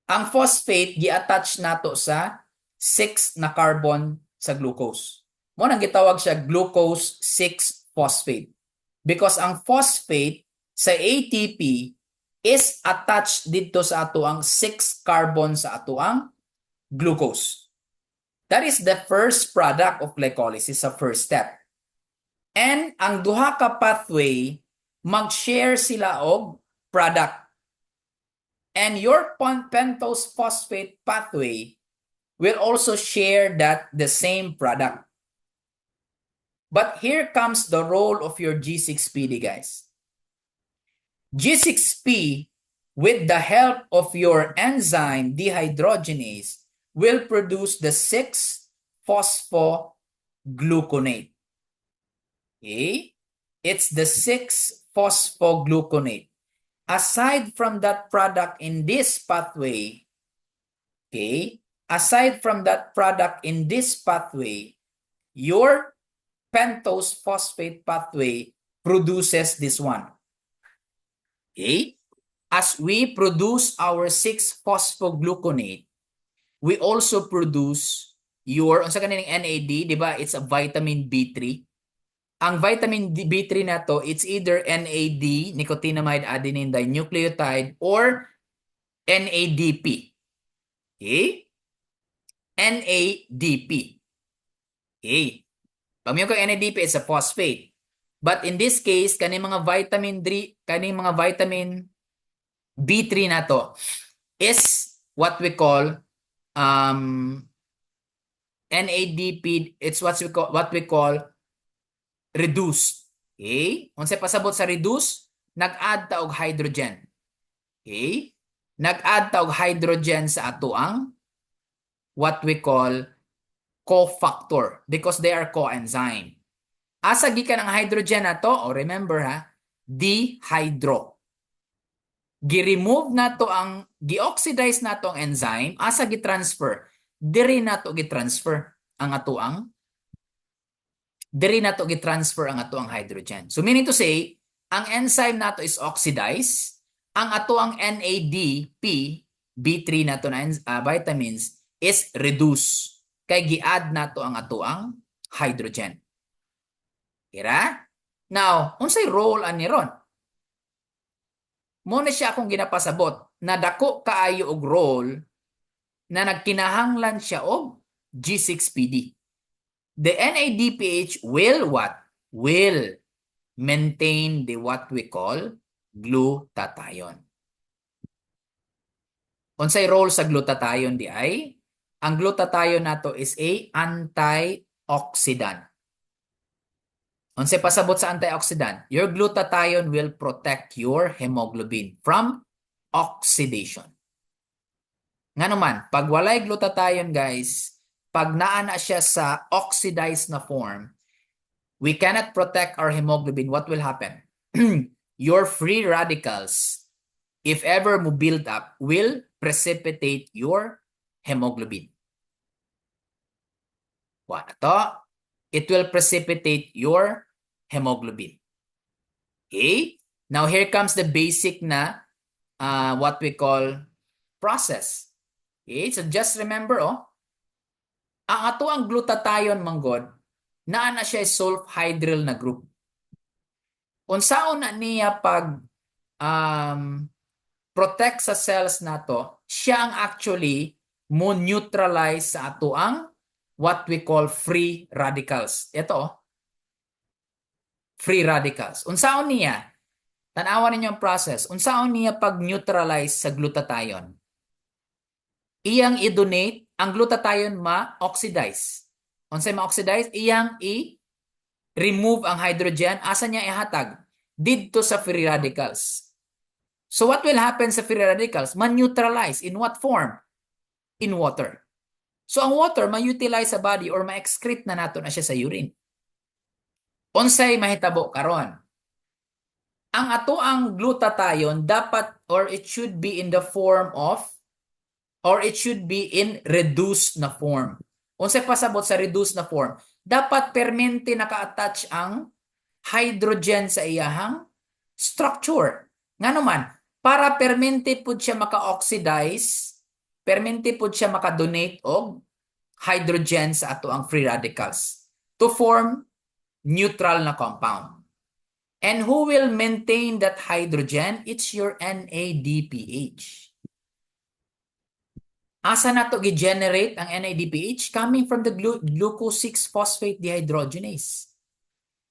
Ang phosphate gi-attach nato sa 6 na carbon sa glucose. Mo nang gitawag siya glucose 6-phosphate. Because ang phosphate sa ATP is attached dito sa ato ang 6 carbon sa ato ang glucose. That is the first product of glycolysis sa first step. And ang duha ka pathway, mag-share sila og product. And your pentose phosphate pathway will also share the same product. But here comes the role of your G6PD, guys. G6P, with the help of your enzyme dehydrogenase, will produce the 6-phosphogluconate. Okay? It's the 6-phosphogluconate. Aside from that product in this pathway, okay? Aside from that product in this pathway, your pentose phosphate pathway produces this one. Okay? As we produce our 6-phosphogluconate, we also produce your, unsa kaning NAD, di ba? It's a vitamin B3. Ang vitamin B3 na to, it's either NAD, nicotinamide adenine dinucleotide, or NADP. Okay? NADP. Okay. Pag may NADP, it's a phosphate. But in this case, kaning mga vitamin B3 na to is what we call NADP. It's what we call reduced. Okay? Unsay pasabot sa reduce, nag-add ta og hydrogen. Okay? Nag-add ta og hydrogen sa ato ang what we call cofactor because they are coenzyme. Asa gikan ang hydrogen na to, remember ha, dehydro. Gi-remove na to ang, gi-oxidize na to ang enzyme, asa gi-transfer, diri na to gi-transfer ang ato ang hydrogen. So meaning to say, ang enzyme nato is oxidized, ang ato ang NADP, B3 nato na vitamins is reduced. Kay gi-add nato ang ato ang hydrogen. Kira? Now, unsay role ani ron? Mo na siya akong ginapasabot na dako kaayo og role na nagkinahanglan siya og G6PD. The NADPH will what? Will maintain the what we call glutathione. Unsay role sa glutathione di ay? Ang glutathione nato is a antioxidant. Unsay pasabot sa antioxidant? Your glutathione will protect your hemoglobin from oxidation. Nga naman, pag walay glutathione guys, pag naana siya sa oxidized na form, we cannot protect our hemoglobin. What will happen? Your free radicals, if ever mo build up, will precipitate your hemoglobin. What to? It will precipitate your hemoglobin. Okay? Now here comes the basic na what we call process. Okay, so just remember, ang ato ang glutathione manggod, naa na siya sulfhydryl na group. Unsaon na niya pag protect sa cells nato, siya ang actually mo neutralize sa ato ang what we call free radicals. Ito, free radicals. Unsaon niya? Tanawan ninyo ang process. Unsaon niya pag-neutralize sa glutathione? Iyang i-donate, ang glutathione ma-oxidize. Unsay ma-oxidize? Iyang i-remove ang hydrogen. Asa niya ihatag? Didto sa free radicals. So what will happen sa free radicals? Ma-neutralize. In what form? In water. So ang water, ma-utilize sa body or ma-excrete na nato na siya sa urine. Unsay mahitabo karon? Ang ato ang glutathione dapat or it should be in the form of or it should be in reduced na form. Unsay pasabot sa reduced na form? Dapat permanente naka-attach ang hydrogen sa iyahang structure. Ngano man, para permanente pud siya maka-oxidize, permanente pud siya maka-donate og hydrogen sa ato ang free radicals to form neutral na compound. And who will maintain that hydrogen? It's your NADPH. Asa na to gi-generate ang NADPH? Coming from the glucose 6-phosphate dehydrogenase.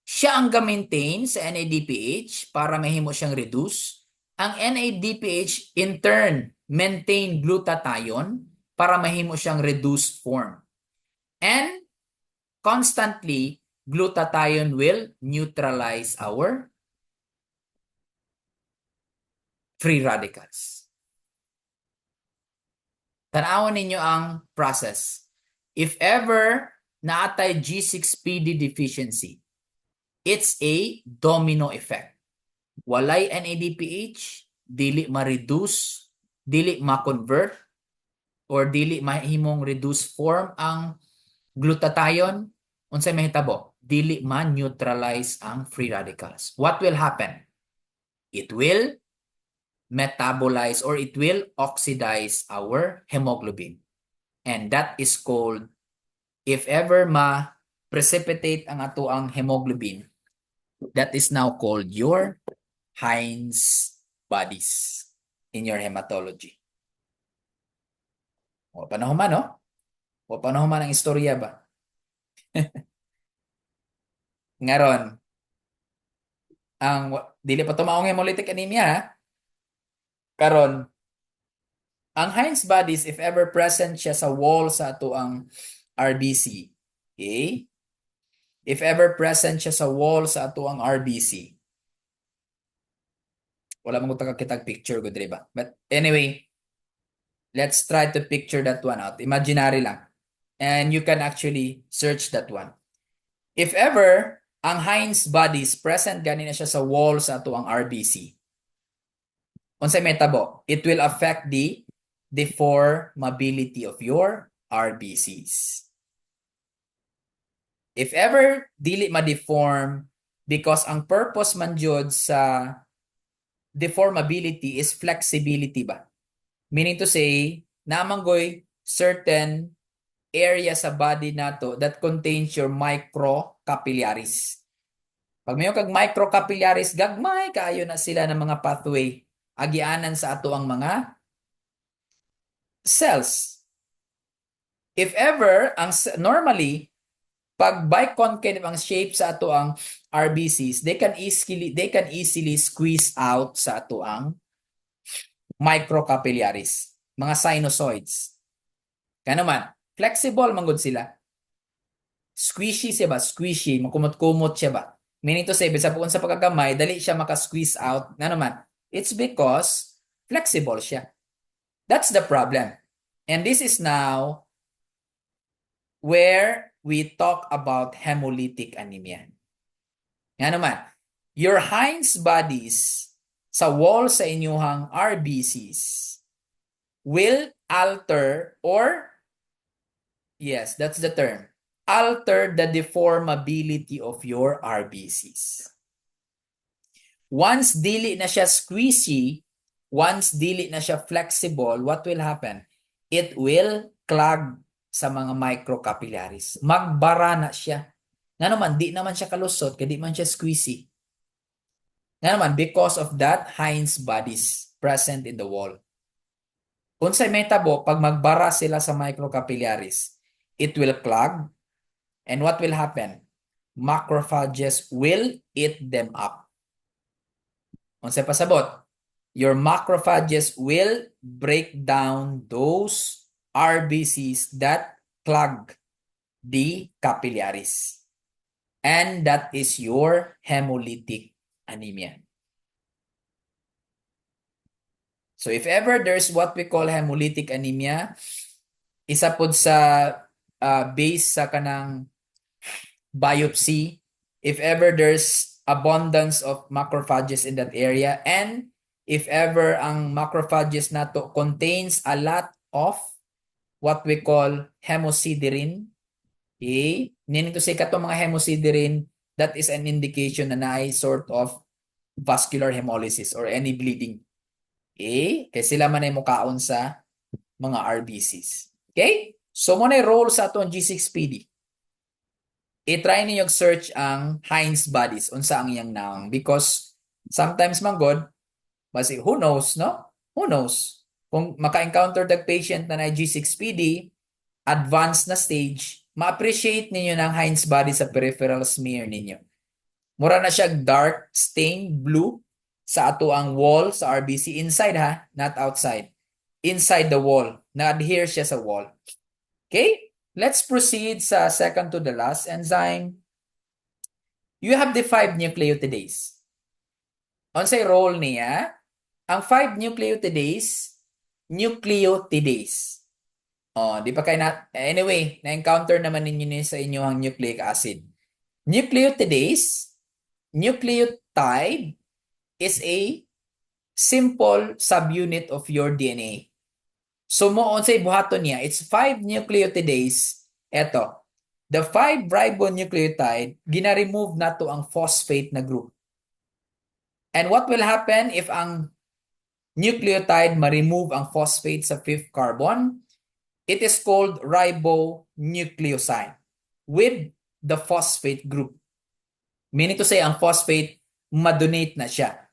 Siya ang ga-maintain sa NADPH para mahimo siyang reduce. Ang NADPH in turn maintain glutathione para mahimo siyang reduced form. And constantly, glutathione will neutralize our free radicals. Tanawon ninyo ang process. If ever naatay G6PD deficiency, it's a domino effect. Walay NADPH, dili ma-reduce, dili ma-convert, or dili mahimong reduce form ang glutathione, unsay mahitabo? Dili ma-neutralize ang free radicals. What will happen? It will metabolize or it will oxidize our hemoglobin. And that is called, if ever ma-precipitate ang ato ang hemoglobin, that is now called your Heinz bodies in your hematology. O panahon man, no? O panahon man ang istorya ba? Ngaron, ang dili pa tumaong hemolytic anemia, ha? Karon, ang Heinz bodies, if ever present siya sa wall sa ato ang RBC, okay? If ever present siya sa wall sa ato ang RBC, wala mong kitag picture ko, diba? But anyway, let's try to picture that one out. Imaginary lang. And you can actually search that one. If ever, ang Heinz bodies present ganin na siya sa wall sa ato ang RBC, unsay metabo? It will affect the deformability of your RBCs. If ever dili ma-deform, because ang purpose man jud sa deformability is flexibility ba? Meaning to say, namanggoy certain area sa body nato that contains your microcapillaries. Pag mayo kag microcapillaries, gagmay kaayo na sila ng mga pathway agianan sa ato ang mga cells. If ever, normally, pag biconcave ang shape sa ato ang RBCs, they can easily squeeze out sa ato ang microcapillaries, mga sinusoids. Kaya naman, flexible manggod sila. Squishy siya ba? Squishy, makumot-kumot siya ba? Meaning to say, sa puon sa pagkagamay, dali siya maka-squeeze out. Nga naman, it's because flexible siya. That's the problem. And this is now where we talk about hemolytic anemia. Nga naman, your Heinz bodies sa wall sa inyuhang RBCs will alter or, yes, that's the term, alter the deformability of your RBCs. Once dili na siya squeezy, once dili na siya flexible, what will happen? It will clog sa mga microcapillaries. Magbara na siya. Nga naman, di naman siya kalusot, kaya di man siya squeezy. Nga naman, because of that, Heinz bodies present in the wall. Unsay may tabo, pag magbara sila sa microcapillaries, it will clog, and what will happen? Macrophages will eat them up. Unsay pasabot? Your macrophages will break down those RBCs that clog the capillaries. And that is your hemolytic anemia. So if ever there's what we call hemolytic anemia, isa pod sa base sa kanang biopsy, if ever there's abundance of macrophages in that area, and if ever ang macrophages nato contains a lot of what we call hemosiderin, okay? Meaning to say, katong mga hemosiderin, that is an indication na naay sort of vascular hemolysis or any bleeding. Okay? Kaya sila man ay mukaon sa mga RBCs. Okay? So, muna role sa atong G6PD. I-try ninyo search ang Heinz bodies unsa ang iyang noun because sometimes man god basi who knows, no? Who knows? Kung maka-encounter the patient na G6PD, advanced na stage, ma-appreciate ninyo ng Heinz body sa peripheral smear ninyo. Mura na siya dark stained blue sa ato ang wall sa RBC. Inside ha, not outside. Inside the wall. Na-adhere siya sa wall. Okay? Let's proceed sa second to the last enzyme. You have the 5 nucleotidase. Unsay role niya? Ang 5 nucleotidase. Oh, di pa kayo na anyway, na-encounter naman ninyo ni sa inyo ang nucleic acid. Nucleotidase, nucleotide is a simple subunit of your DNA. So mo unsay buhaton niya, it's 5 nucleotidase. Eto, the 5 ribonucleotide gina-remove nato ang phosphate na group. And what will happen if ang nucleotide ma-remove ang phosphate sa 5th carbon? It is called ribonucleoside with the phosphate group. Meaning to say, ang phosphate, ma-donate na siya.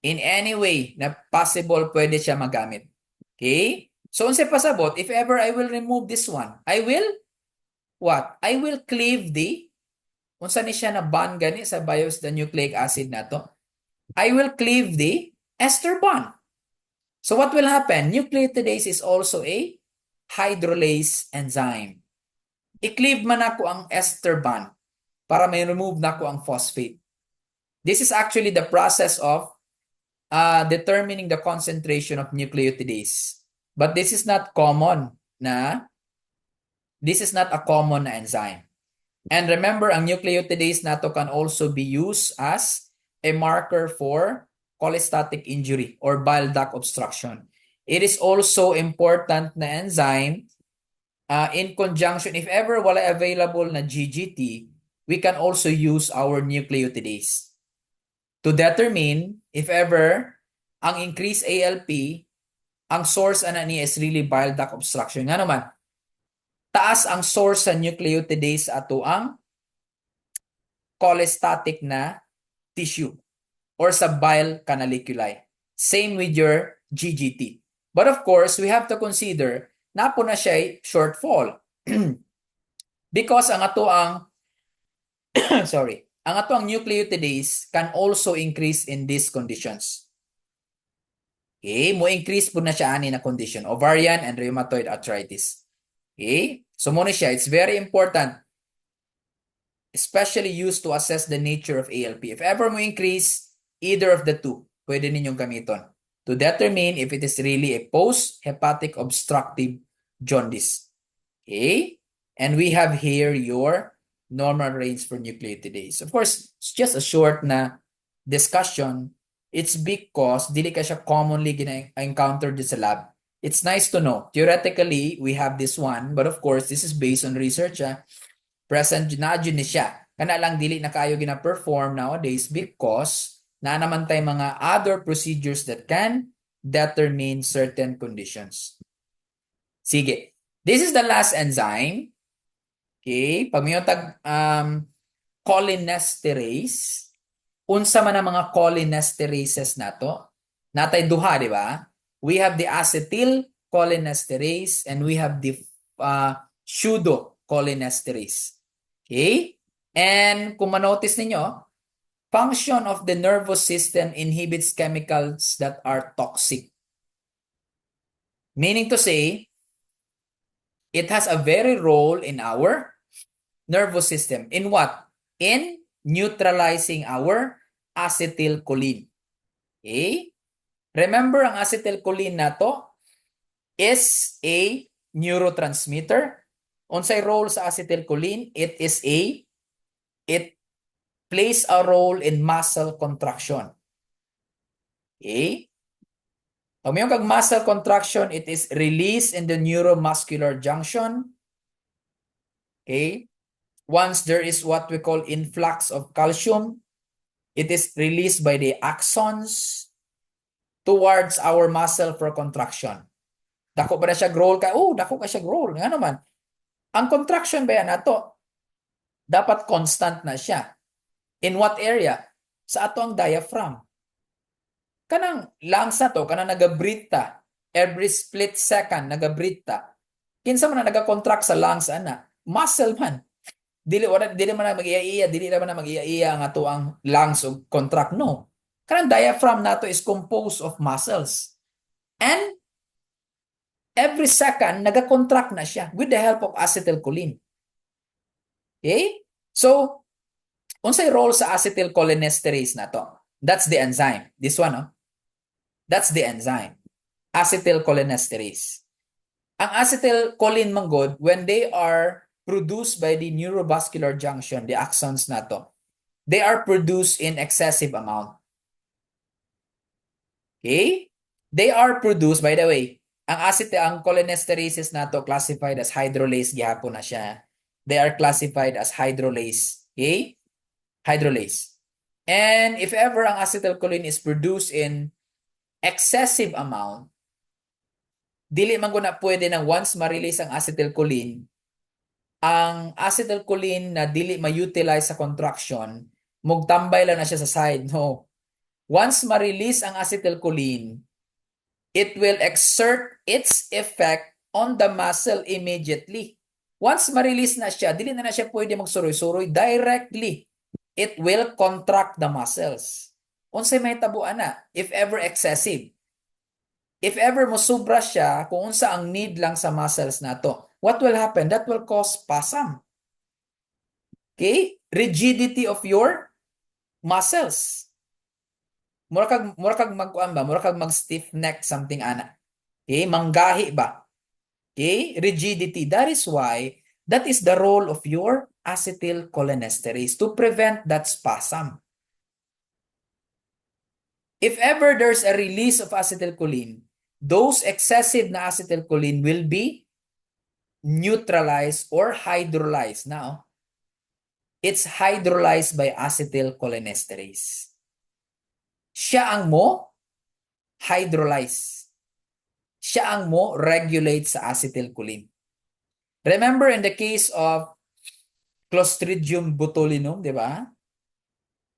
In any way na possible, pwede siya magamit. Okay? So, unsay pasabot, if ever I will remove this one, I will, what? I will cleave the, unsa ni siya na bond gani sa bios the nucleic acid na to? I will cleave the ester bond. So, what will happen? Nucleotidase is also a hydrolase enzyme. I-cleave man ako ang ester bond para may remove na ako ang phosphate. This is actually the process of determining the concentration of nucleotidase. But this is not common na, this is not a common enzyme. And remember, ang nucleotidase nato can also be used as a marker for cholestatic injury or bile duct obstruction. It is also important na enzyme in conjunction, if ever wala available na GGT, we can also use our nucleotidase to determine if ever ang increased ALP, ang source ana niya is really bile duct obstruction. Nga naman, taas ang source sa nucleotidase ato ang cholestatic na tissue or sa bile canaliculi. Same with your GGT. But of course, we have to consider na po na siya shortfall. Because ang ato ang ang ato ang nucleotidase can also increase in these conditions. Okay, mo increase po na siya ani na condition, ovarian and rheumatoid arthritis. Okay? So mo na siya, it's very important, especially used to assess the nature of ALP. If ever mo increase either of the two, pwede ninyong gamiton to determine if it is really a post-hepatic obstructive jaundice. Okay? And we have here your normal range for nucleotidase. Of course, it's just a short na discussion. It's because dili ka siya commonly encountered sa lab. It's nice to know. Theoretically, we have this one, but of course, this is based on research. Present na dyan siya. Kana lang dili na kayo gina-perform nowadays because na naman tayo mga other procedures that can determine certain conditions. Sige. This is the last enzyme. Okay? Pag may tag cholinesterase, unsa man ang mga cholinesterases nato? Natay duha, di ba? We have the acetyl cholinesterase and we have the pseudo cholinesterase. Okay? And kung manotice ninyo, function of the nervous system inhibits chemicals that are toxic. Meaning to say, it has a very role in our nervous system. In what? In neutralizing our acetylcholine. Okay? Remember, ang acetylcholine na to is a neurotransmitter. Unsay role sa acetylcholine? It plays a role in muscle contraction. Okay? Pag mayroon kag muscle contraction, it is released in the neuromuscular junction. Okay? Once there is what we call influx of calcium, it is released by the axons towards our muscle for contraction. Dako ba na siya growl ka? Oh, dako ka siya growl. Nga naman. Ang contraction ba yan nato? Dapat constant na siya. In what area? Sa ato ang diaphragm. Kanang lungs na to, kanang nag-breathe ta. Every split second, nag-breathe ta. Kinsa man na nag-contract sa lungs, ana? Muscle man. Dili man na mag-iya-iya, dili naman na mag-iya-iya ang ato ang lungs o contract. No. Kanang diaphragm nato is composed of muscles. And every second, nag-contract na siya with the help of acetylcholine. Okay? So, unsay role sa acetylcholinesterase na to? That's the enzyme. This one, no? That's the enzyme. Acetylcholinesterase. Ang acetylcholine manggod, when they are produced by the neurovascular junction, the axons na to, they are produced in excessive amount. Okay? They are produced, by the way, ang cholinesterases na to classified as hydrolase, gihapon na siya. They are classified as hydrolase. Okay? Hydrolase. And if ever ang acetylcholine is produced in excessive amount, dili man ko na pwede na once ma-release ang acetylcholine na dili ma-utilize sa contraction, mugtambay lang na siya sa side. No. Once ma-release ang acetylcholine, it will exert its effect on the muscle immediately. Once ma-release na siya, dili na siya pwede magsuroy-suroy. Directly, it will contract the muscles. Unsay may tabuan na, if ever excessive. If ever mo sobra siya, kung unsa ang need lang sa muscles na to, what will happen? That will cause spasm. Okay? Rigidity of your muscles. Mura kag magkuan ba? Mura kag mag-stiff neck something ana. Okay? Manggahi ba? Okay? Rigidity. That is why that is the role of your acetylcholinesterase to prevent that spasm. If ever there's a release of acetylcholine, those excessive na acetylcholine will be neutralized or hydrolyzed. Now, it's hydrolyzed by acetylcholinesterase. Siya ang mo hydrolyze. Siya ang mo regulate sa acetylcholine. Remember in the case of Clostridium botulinum, di ba?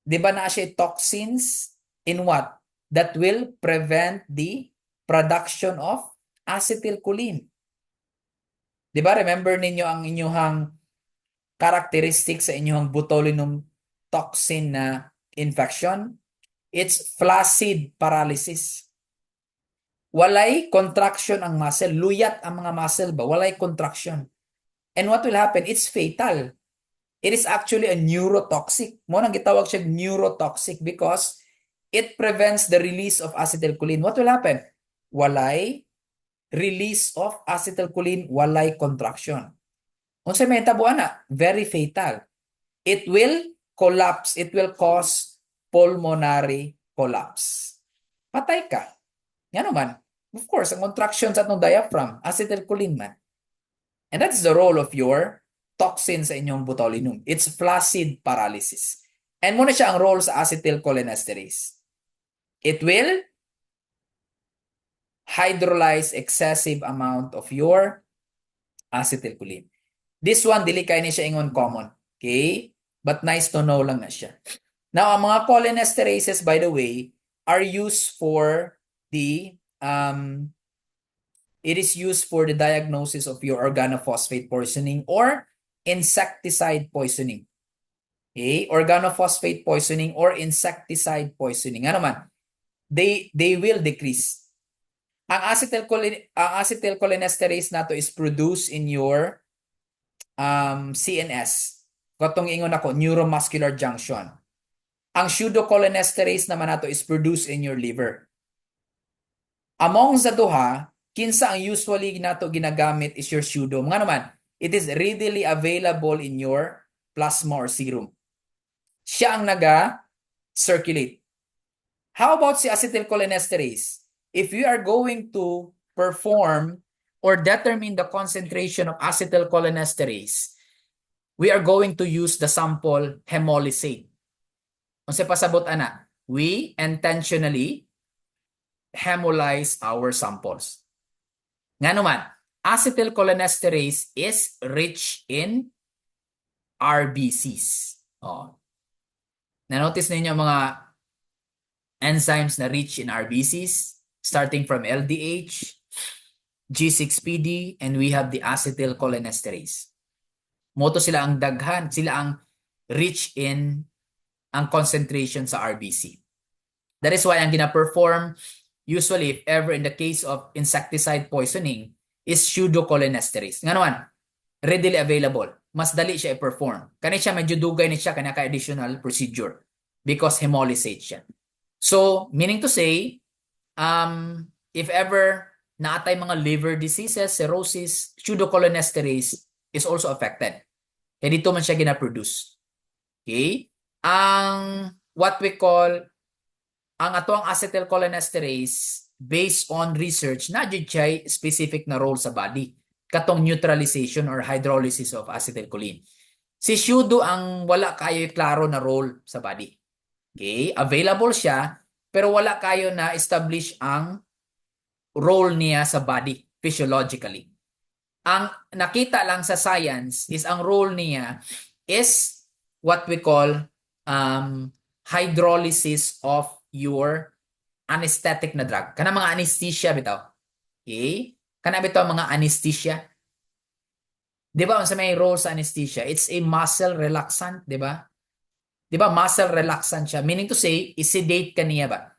Di ba na siya toxins in what? That will prevent the production of acetylcholine. Di ba? Remember ninyo ang inyong characteristic sa inyong botulinum toxin na infection? It's flaccid paralysis. Walay contraction ang muscle. Luyat ang mga muscle ba? Walay contraction. And what will happen? It's fatal. It is actually a neurotoxic. Mo nang gitawag siya neurotoxic because it prevents the release of acetylcholine. What will happen? Walay release of acetylcholine, walay contraction. Unsay may tabuan na? Very fatal. It will collapse. It will cause pulmonary collapse. Patay ka. Yan naman. Of course, ang contraction sa atong diaphragm, acetylcholine man. And that's the role of your toxin sa inyong botulinum. It's flaccid paralysis. And muna siya ang role sa acetylcholinesterase. It will hydrolyze excessive amount of your acetylcholine. This one, dili kay ni siya ingon common. Okay? But nice to know lang na siya. Now, ang mga cholinesterases, by the way, are used for the, it is used for the diagnosis of your organophosphate poisoning or insecticide poisoning. Okay? Organophosphate poisoning or insecticide poisoning. Ano man? They will decrease. Ang acetylcholinesterase nato is produced in your CNS. Katong ingon ako, neuromuscular junction. Ang pseudocholinesterase naman nato is produced in your liver. Among sa duha, kinsa ang usually nato ginagamit is your pseudo. Nga naman, it is readily available in your plasma or serum. Siya ang naga-circulate. How about si acetylcholinesterase? If you are going to perform or determine the concentration of acetylcholinesterase, we are going to use the sample hemolyzate. Kung sa pasabot ana, we intentionally hemolyze our samples. Nga naman, acetylcholinesterase is rich in RBCs. Oh. Na-notice ninyo mga enzymes na rich in RBCs, starting from LDH, G6PD, and we have the acetylcholinesterase. Moto sila ang daghan, sila ang rich in ang concentration sa RBC. That is why ang gina-perform, usually if ever in the case of insecticide poisoning, is pseudocholinesterase. Nga naman, readily available. Mas dali siya i-perform. Kani siya medyo dugay ni siya kanya ka-additional procedure because hemolyzate siya. So, meaning to say, if ever naatay mga liver diseases, cirrhosis, pseudocholinesterase is also affected. Kaya dito man siya gina-produce. Okay? Ang what we call ang atong acetylcholinesterase based on research na jud siya specific na role sa body katong neutralization or hydrolysis of acetylcholine. Si pseudo ang wala kayo klaro na role sa body. Okay, available siya pero wala kayo na establish ang role niya sa body physiologically. Ang nakita lang sa science is ang role niya is what we call hydrolysis of your anesthetic na drug. Kana mga anesthesia bitaw. Okay? Kana bitaw mga anesthesia. 'Di ba unsa may role sa anesthesia? It's a muscle relaxant, 'di ba? 'Di ba muscle relaxant siya, meaning to say i-sedate ka niya ba?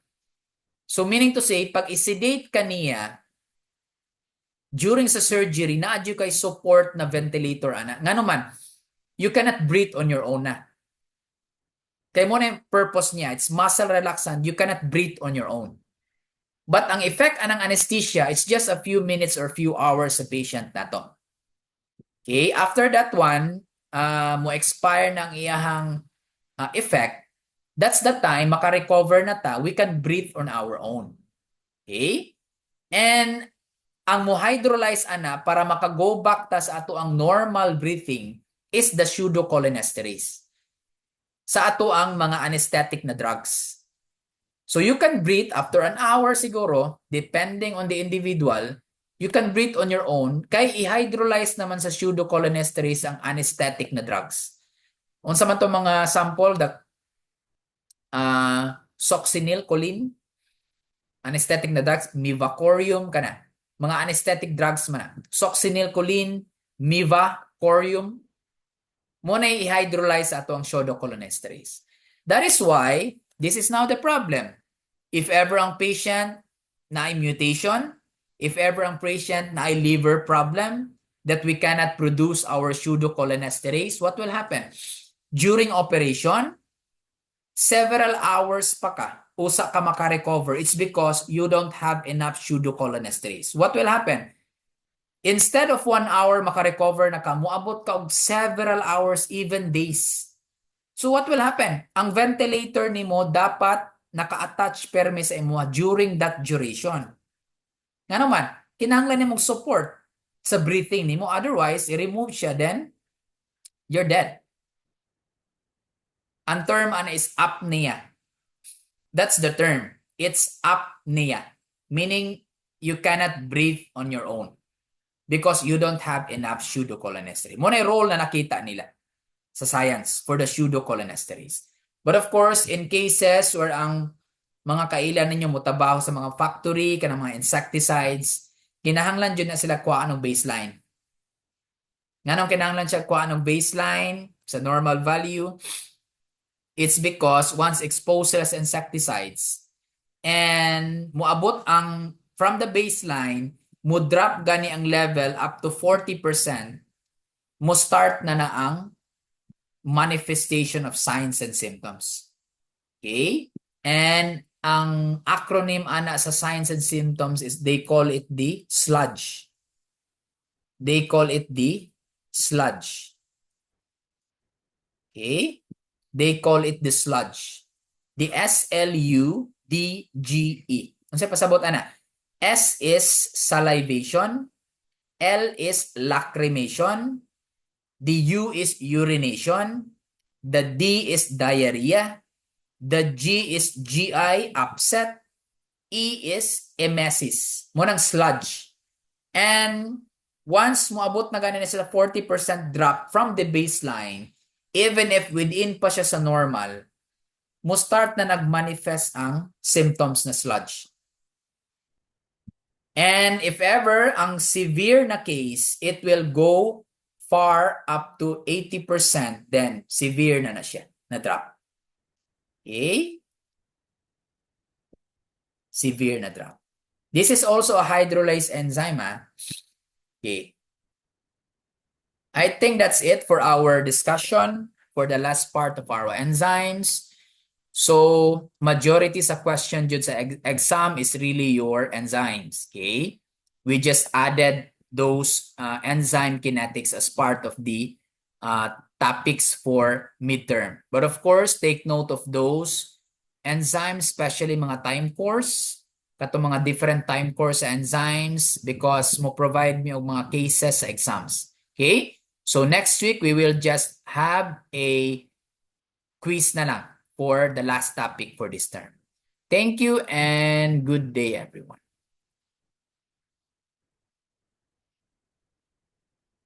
So meaning to say pag i-sedate ka niya during sa surgery na adyo kay support na ventilator ana. Ngano man, you cannot breathe on your own na. Kaya mo na yung purpose niya, it's muscle relaxant, you cannot breathe on your own. But ang effect anang anesthesia, it's just a few minutes or few hours sa patient na to. Okay, after that one, mo expire ng iyahang effect, that's the time maka-recover na ta, we can breathe on our own. Okay? And ang mo hydrolyze ana para maka-go back ta sa ato ang normal breathing is the pseudocholinesterase. Sa ato ang mga anesthetic na drugs. So you can breathe after an hour siguro, depending on the individual, you can breathe on your own kay i-hydrolyze naman sa pseudocholinesterase ang anesthetic na drugs. Unsa man to mga sample that succinylcholine, anesthetic na drugs, mivacorium kana. Mga anesthetic drugs man na. Succinylcholine, mivacorium, mo na i-hydrolyze ato ang pseudocholinesterase. That is why this is now the problem. If ever ang patient na ay mutation, if ever ang patient na ay liver problem, that we cannot produce our pseudocholinesterase, what will happen? During operation, several hours pa ka, usa ka makarecover. It's because you don't have enough pseudocholinesterase. What will happen? Instead of 1 hour makarecover na ka, muabot ka og several hours, even days. So what will happen? Ang ventilator nimo dapat naka-attach permi sa imo during that duration. Nga naman, kinahanglan nimong support sa breathing nimo. Otherwise, i-remove siya, then you're dead. Ang term ano is apnea. That's the term. It's apnea. Meaning, you cannot breathe on your own because you don't have enough pseudocholinesterase. Muna yung role na nakita nila sa science for the pseudocholinesterase. But of course, in cases where ang mga kailan ninyo mutabaho sa mga factory, kanang mga insecticides, kinahanglan dyan na sila kuha ng baseline. Nganong kinahanglan siya kuha ng baseline sa normal value? It's because once exposed sila sa insecticides and moabot ang from the baseline, mo drop gani ang level up to 40%, mo start na ang manifestation of signs and symptoms. Okay? And ang acronym ana sa signs and symptoms is they call it the sludge. They call it the sludge. Okay? They call it the sludge. The SLUDGE. Ano sa pasabot ana? S is salivation, L is lacrimation, the U is urination, the D is diarrhea, the G is GI upset, E is emesis. Munang sludge. And once moabot na ganun na sila 40% drop from the baseline, even if within pa siya sa normal, mo start na nagmanifest ang symptoms na sludge. And if ever ang severe na case, it will go far up to 80%, then severe na siya, na drop. Okay? Severe na drop. This is also a hydrolyzed enzyme. Okay. I think that's it for our discussion for the last part of our enzymes. So, majority sa question dyan sa exam is really your enzymes. Okay? We just added those enzyme kinetics as part of the topics for midterm. But of course, take note of those enzymes, especially mga time course, katong mga different time course sa enzymes because mo provide me og mga cases sa exams. Okay? So next week, we will just have a quiz na lang for the last topic for this term. Thank you and good day, everyone.